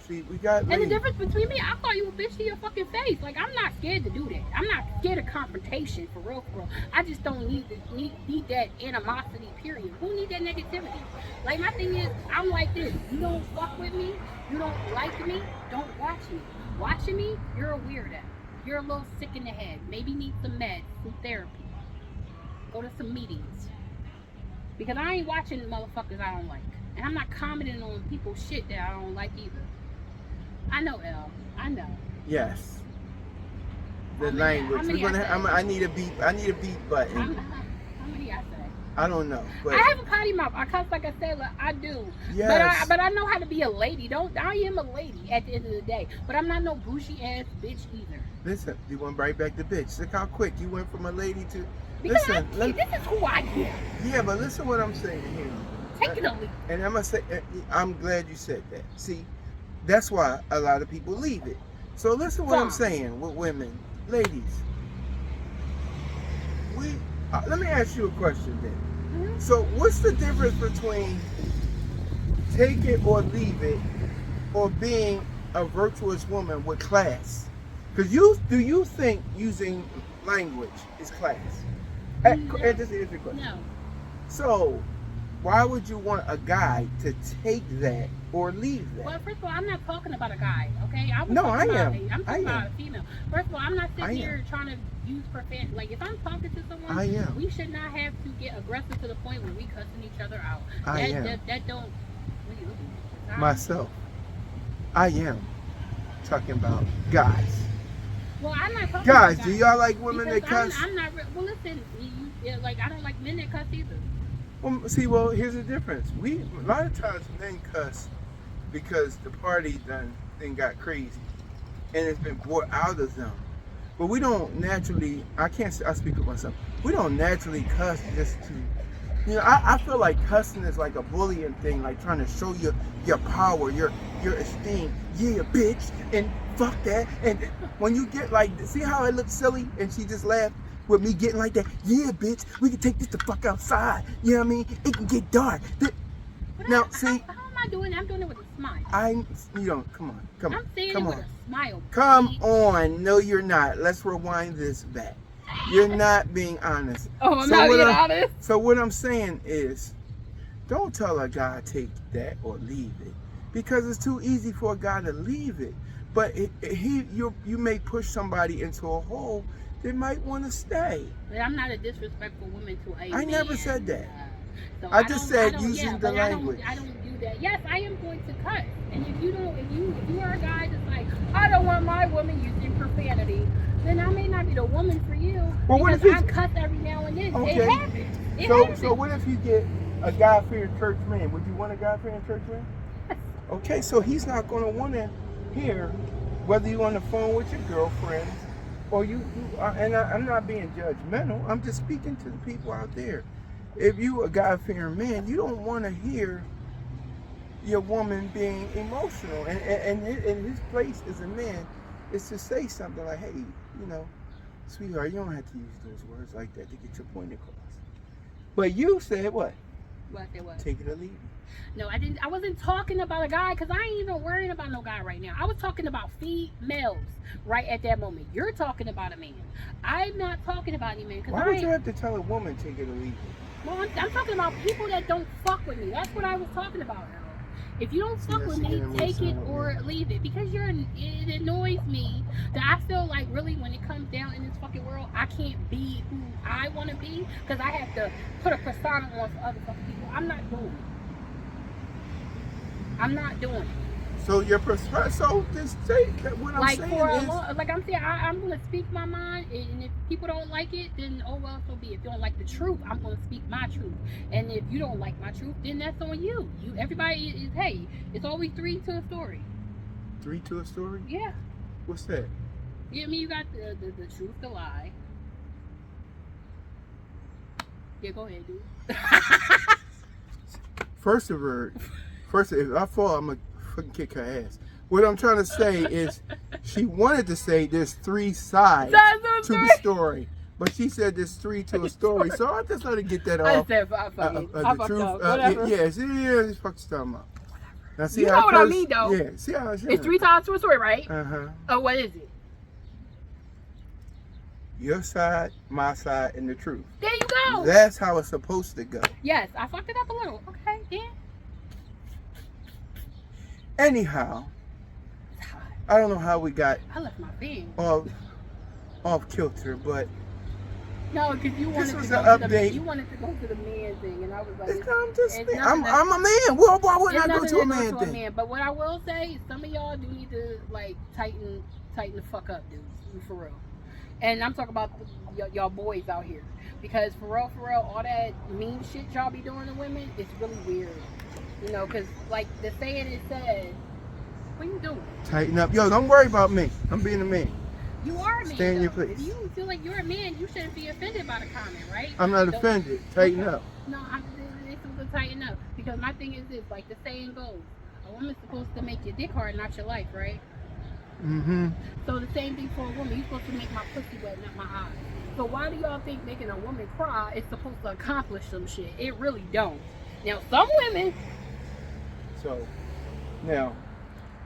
See, we got. And the ladies. difference between me, I call you a bitch to your fucking face. Like, I'm not scared to do that. I'm not scared of confrontation, for real, for real. I just don't need that animosity, period. Who need that negativity? Like, my thing is, I'm like this. You don't fuck with me, you don't like me, don't watch me. Watching me, you're a weirdo. You're a little sick in the head. Maybe need some meds, some therapy. Go to some meetings. Because I ain't watching motherfuckers I don't like. And I'm not commenting on people's shit that I don't like either. I know, L. I know. Yes. The How many- language. how many We're gonna. I say? I need a beep. I need a beep button. How many I say? I don't know, but I have a potty mouth. I cuss like I say, like I do. yes. But I know how to be a lady. I am a lady at the end of the day. But I'm not no bougie ass bitch either. Listen, you went right back to bitch. Look how quick you went from a lady to. Because Listen, this is who I am. yeah, but listen what I'm saying here. Take it or leave it. And I'm gonna say, I'm glad you said that. See, that's why a lot of people leave it. So listen what I'm Fine. saying with women, ladies. Let me ask you a question then. Mhm. So what's the difference between take it or leave it, or being a virtuous woman with class? Because do you think using language is class? Just answer the question. No. So, why would you want a guy to take that or leave that? Well, first of all, I'm not talking about a guy, okay? I'm No, talking I about am. I'm I talking about am. a female. First of all, I'm not I sitting am. here trying to use profanity. Like, if I'm talking to someone, I am. we should not have to get aggressive to the point where we cussing each other out. I am. That don't. What are you looking at? Myself. I am talking about guys. Well, I'm not talking Guys, about do y'all like women because that cuss? I'm not. Well, listen. Like, I don't like men that cuss either. Well, see, here's the difference. A lot of times men cuss because the party then got crazy, and it's been brought out of them. But we don't naturally. I speak for myself. We don't naturally cuss just to. I feel like cussing is like a bullying thing, like trying to show your power, your esteem. Yeah, bitch, and fuck that. And when you get like, see how I look silly, and she just laughed with me getting like that. Yeah, bitch, we can take this the fuck outside. You know what I mean? It can get dark. Now, see, How am I doing it? I'm doing it with a smile. Come on. I'm saying come it on. with a smile. Come please. on. No, you're not. Let's rewind this back. You're not being honest. Oh, I'm So not what being I'm- honest. So what I'm saying is, don't tell a guy take that or leave it, because it's too easy for a guy to leave it. But you may push somebody into a hole. They might want to stay. But I'm not a disrespectful woman to a I man. never said that. So I just don't- said using the but language. I don't do that. Yes, I am going to cuss. And if you are a guy that's like, I don't want my woman using profanity, then I may not be the woman for you. Well, what because if I it's- cuss every now and then. Okay. It happens. It So happens. what if you get a God-fearing church man? Would you want a God-fearing church man? Okay, so he's not going to want to hear whether you're on the phone with your girlfriend or you are, and I'm not being judgmental. I'm just speaking to the people out there. If you a God-fearing man, you don't want to hear your woman being emotional. And his place as a man is to say something like, hey, sweetheart, you don't have to use those words like that to get your point across. But you said what? What they was. Take it or leave it. No, I didn't. I wasn't talking about a guy because I ain't even worrying about no guy right now. I was talking about females right at that moment. You're talking about a man. I'm not talking about any man. Why would you have to tell a woman take it or leave it? Well, I'm talking about people that don't fuck with me. That's what I was talking about, Earl. If you don't fuck with me, take it or leave it. Because it annoys me that I feel like really when it comes down in this fucking world, I can't be who I want to be because I have to put a persona on for other fucking people. I'm not doing it. I'm not doing it. So your perspective. So just say that what I'm Like saying for is. like I'm saying, I'm gonna speak my mind, and if people don't like it, then oh well, so be it. If you don't like the truth, I'm gonna speak my truth. And if you don't like my truth, then that's on you. Everybody is hey, it's always three to a story. 3 to a story. Yeah. What's that? Yeah, I mean you got the truth, the lie. Yeah, go ahead, dude. First, if I fall, I'm gonna fucking kick her ass. What I'm trying to say is, she wanted to say there's 3 sides That's what I'm to the saying. story, but she said there's 3 to a story. So I just let her get that I off. said I fucked The up. truth. Whatever. Yes, it's fucking talking about. Now, see You how know what I close- mean, though. Yeah, see how it's It's 3 sides to a story, right? Uh-huh. Oh, what is it? Your side, my side, and the truth. There you go. That's how it's supposed to go. Yes, I fucked it up a little. Okay, yeah. Anyhow, It's hot. I don't know how we got I left my thing. off kilter, but No, because you wanted was to an go to update. the, you wanted to go to the man thing, and I was like, it's nothing that- I'm a man. Well, why wouldn't it's I go nothing to a to man go to a thing? man. But what I will say, some of y'all do need to like tighten the fuck up, dudes, for real. And I'm talking about y'all boys out here, because for real, all that mean shit y'all be doing to women, it's really weird. You know, because like the saying it says, what you doing? Tighten up. Yo, don't worry about me. I'm being a man. You are a man. Stay in your though. place. If you feel like you're a man, you shouldn't be offended by the comment, right? I'm not Don't- offended. Tighten up. No, it's supposed to tighten up. Because my thing is this, like the saying goes, a woman's supposed to make your dick hard, not your life, right? Mm-hmm. So the same thing for a woman. You're supposed to make my pussy wet, not my eyes. So why do y'all think making a woman cry is supposed to accomplish some shit? It really don't. Now, some women, So, now,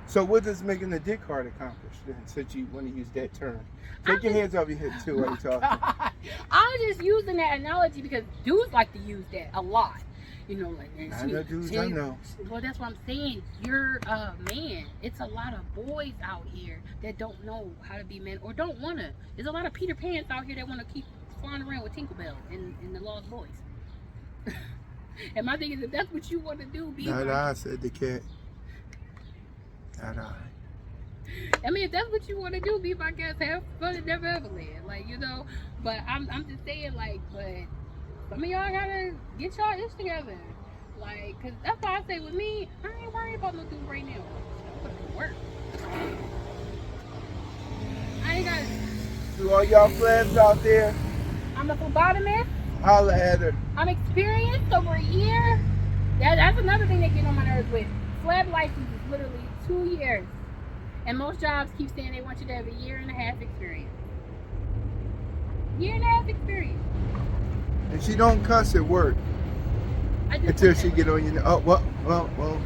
so what does making the dick hard accomplish then, since you want to use that term? Take your hands off your hip too while you're talking. I'm just using that analogy because dudes like to use that a lot. You know, like, and I know dudes I know. Well, that's what I'm saying. You're a man. It's a lot of boys out here that don't know how to be men or don't want to. There's a lot of Peter Pans out here that want to keep flying around with Tinkerbell and the Lost Boys. And my thing is, if that's what you want to do, be Not like, I, said the cat. Not I. I mean, if that's what you want to do, be my guest, have fun and never ever land. Like, you know, but I'm just saying, like, but some of y'all gotta get y'all ish together. Like, cause that's why I say with me, I ain't worried about no dude right now. I'm putting in work. I ain't got, To all y'all flabs out there, I'm a phlebotomist. holla at her. I'm experienced over a year. That's another thing they get on my nerves with. Flab license is literally 2 years. And most jobs keep saying they want you to have a 1.5 year experience. 1.5 year experience. And she don't cuss at work I just until want she that. get on your. Oh well.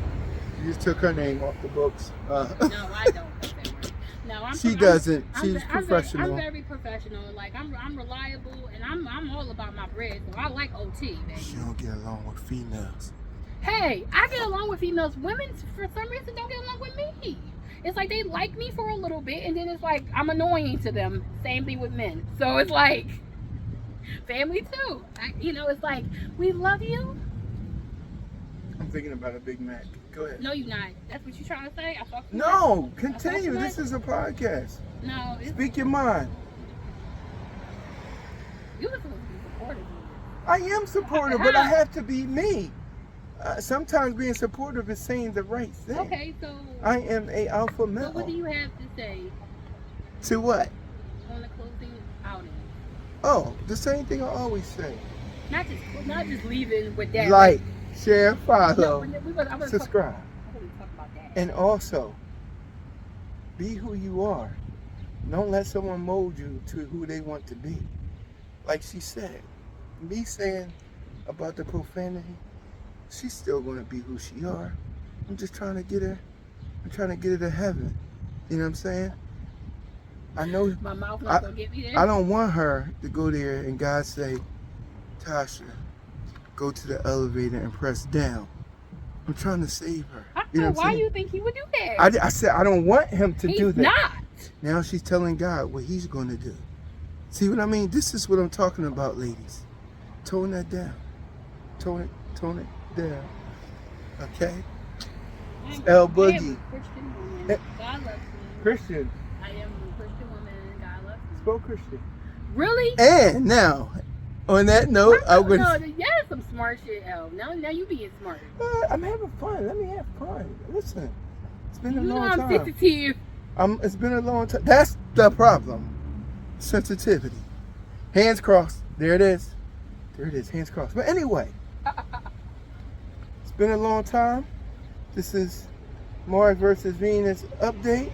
You just took her name off the books. No, I don't. That's that word. No, She doesn't. She's professional. I'm very professional. Like I'm reliable, and I'm all about my bread. So I like OT, baby. She don't get along with females. Hey, I get along with females. Women, for some reason, don't get along with me. It's like they like me for a little bit, and then it's like I'm annoying to them. Same thing with men. So it's like family too. It's like we love you. I'm thinking about a Big Mac. Go ahead. No, you not. That's what you trying to say. I thought. No, continue. This is a podcast. No, it's, Speak your mind. you were supposed to be supportive. I am supportive, but I have to be me. Sometimes being supportive is saying the right thing. Okay, so. I am a alpha male. So what do you have to say To what? on the closing outing? Oh, the same thing I always say. Not just leaving with that. Like, share, No, follow, I'm gonna subscribe. talk about that. And also, be who you are. Don't let someone mold you to who they want to be. Like she said, me saying about the profanity, she's still going to be who she are. I'm just trying to get her. I'm trying to get her to heaven. You know what I'm saying? I know. My mouth not gonna get me there. I don't want her to go there and God say, Tasha, go to the elevator and press down. I'm trying to save her. I You know don't what know I'm why saying? you think he would do that. I said I don't want him to He's do that. not. Now she's telling God what he's going to do. See what I mean? This is what I'm talking about, ladies. Tone that down. Tone it down. Okay? I'm El a Boogie. Christian woman. Eh. God loves me. Christian. I am a Christian woman and God loves me. Spoke Christian. Really? And now, on that note, I'm going No, to... yeah, some smart shit, El. Now you being smart. I'm having fun. Let me have fun. Listen, it's been a You know long I'm time. sensitive. It's been a long time. That's the problem. Sensitivity. Hands crossed. There it is. There it is. Hands crossed. But anyway, it's been a long time. This is Mars versus Venus update.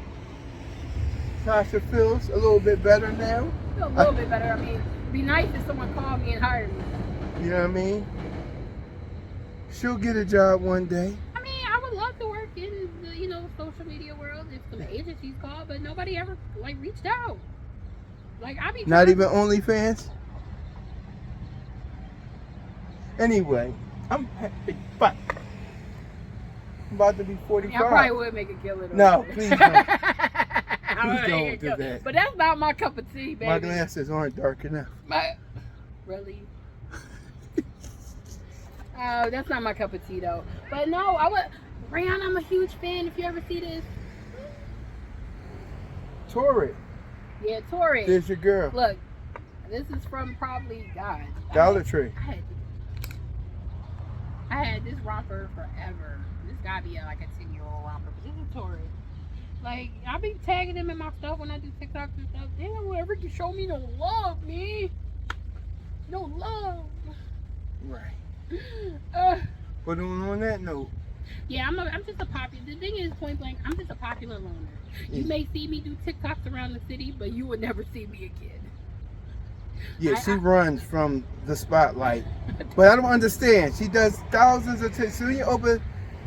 Tasha feels a little bit better now. I feel a little bit better. I mean, it'd be nice if someone called me and hired me. You know what I mean? She'll get a job one day. I mean, I would love to work in social media world, if some agencies call, but nobody ever like reached out. Like I be Not trying- even OnlyFans? Anyway, I'm happy. Fuck. I'm about to be 45. Yeah, I probably would make a killing. No, please don't. I would Please make don't a do killing. that. But that's not my cup of tea, baby. My glasses aren't dark enough. Really? Oh, that's not my cup of tea though. But no, Rihanna, I'm a huge fan. If you ever see this, Tori, yeah, Tori. there's your girl. Look, this is from probably God. Dollar Tree. I had this romper forever. This gotta be like a 10-year-old romper, but this is Tori. Like, I be tagging them in my stuff when I do TikToks and stuff. They don't ever show me no love, me. No love. Right. But on that note, Yeah, I'm just a popular. The thing is, point blank, I'm just a popular loner. You may see me do TikToks around the city, but you would never see me again. yeah, she runs from the spotlight. But I don't understand. She does thousands of TikToks. So when you open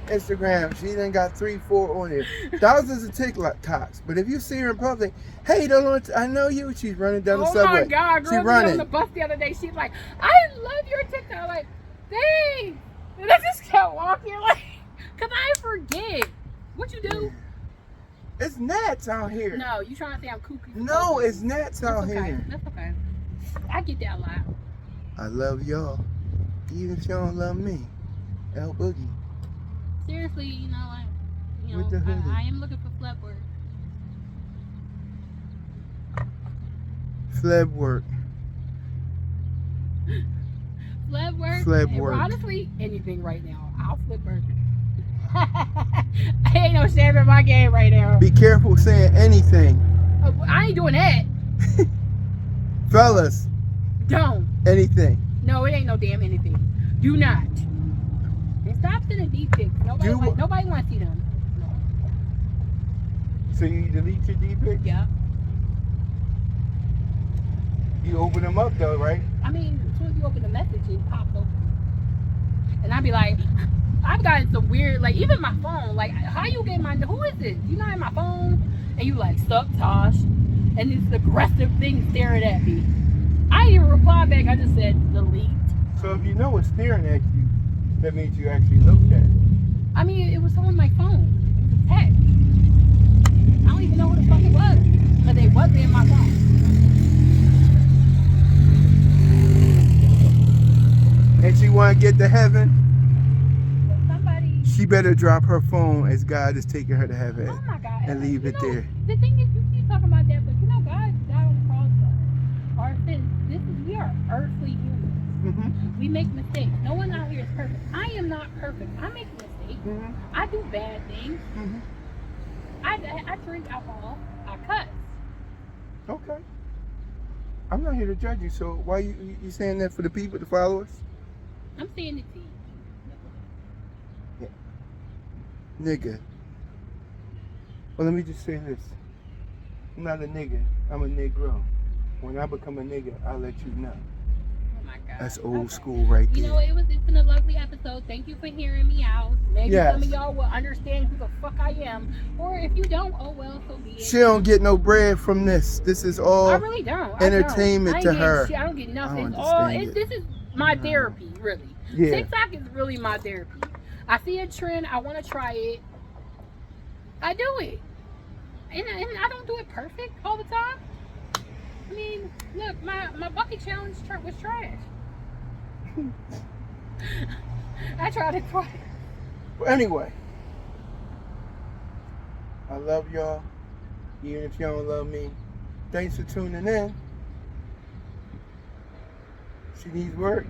Instagram, she done got 3, 4 on there. Thousands of TikToks. But if you see her in public, hey, I know you. She's running down the subway. Oh my God, girl, She was running. on the bus the other day. She's like, I love your TikTok. I'm like, thanks. And I just kept walking, like, cause I forget. What you do? It's gnats out here. No, you trying to say I'm kooky? No, it's gnats out That's okay. here. That's okay. I get that a lot. I love y'all. Even if y'all don't love me. L Boogie. Seriously, With the hoodie. I am looking for flep work. Fleb work. Fleb work. Fleb and work. Honestly, anything right now. I'll flip burgers. Ain't no shame in my game right now. Be careful saying anything. I ain't doing that. Fellas, Don't. anything. No, it ain't no damn anything. Do not. And stop sending deep pics. Nobody wants to see them. So you delete your D-pics? Yeah. You open them up though, right? I mean, as soon as you open the message, it pops open. And I'd be like, I've gotten some weird, like, even my phone, like, how you get my, who is this? You not in my phone? And you like, suck Tosh. And this aggressive thing staring at me. I didn't even reply back. I just said, delete. So if you know it's staring at you, that means you actually looked at it. I mean, it was on my phone. It was a text. I don't even know who the fuck it was. Because it wasn't in my phone. And she want to get to heaven, But somebody, she better drop her phone as God is taking her to heaven oh my God. and leave it there. The thing is, you keep talking about that, but God died on the cross for our sins. We are earthly humans. Mm-hmm. We make mistakes. No one out here is perfect. I am not perfect. I make mistakes. Mm-hmm. I do bad things. Mm-hmm. I drink alcohol. I cuss. Okay. I'm not here to judge you, so why you saying that for the people, the followers? I'm saying it to you. Nigga. Well, let me just say this. I'm not a nigga. I'm a Negro. When I become a nigga, I'll let you know. Oh my God. That's old Okay. school right You there. know, it's been a lovely episode. Thank you for hearing me out. Maybe Yes. some of y'all will understand who the fuck I am. Or if you don't, oh well, so be it. She don't get no bread from this. This is I all really don't. entertainment I to ain't getting her. shit. I don't get nothing. don't understand it. This is my therapy, really. Yeah. TikTok is really my therapy. I see a trend. I want to try it. I do it. And I don't do it perfect all the time. I mean, look, my bucket challenge was trash. I tried it twice. But anyway, I love y'all. Even if y'all don't love me. Thanks for tuning in. She needs work.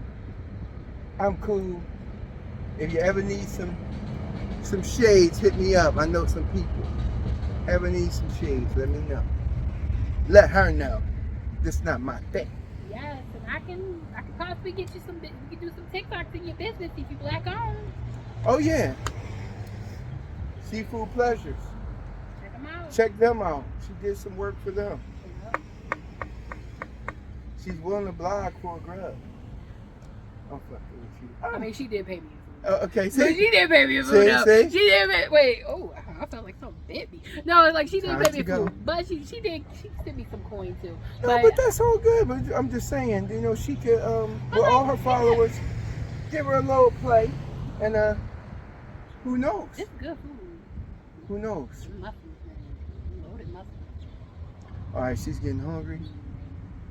I'm cool. If you ever need some shades, hit me up. I know some people. Ever need some shades, let me know. Let her know. This not my thing. Yes, and I can possibly get you some. We can do some TikToks in your business if you black owned. Oh yeah. Seafood Pleasures. Check them out. Check them out. She did some work for them. Yep. She's willing to blog for a grub. I'm fucking with you. I mean, she did pay me. Okay, So see? she did pay me food. Though. See? She did pay. Wait. Oh, I felt like something bit me. No, like she did Time pay to me go. food, but she did. She sent me some coin too. No, but that's all good. But I'm just saying, you know, she could, with all her followers, give her a little play, and who knows? It's good food. Who knows? Muffins, man. Loaded muffins. All right, she's getting hungry.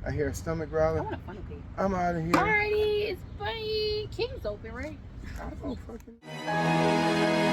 I hear her stomach I growling. want a funnel cake. I'm out of here. Alrighty, it's funny. King's open, right? I don't fucking.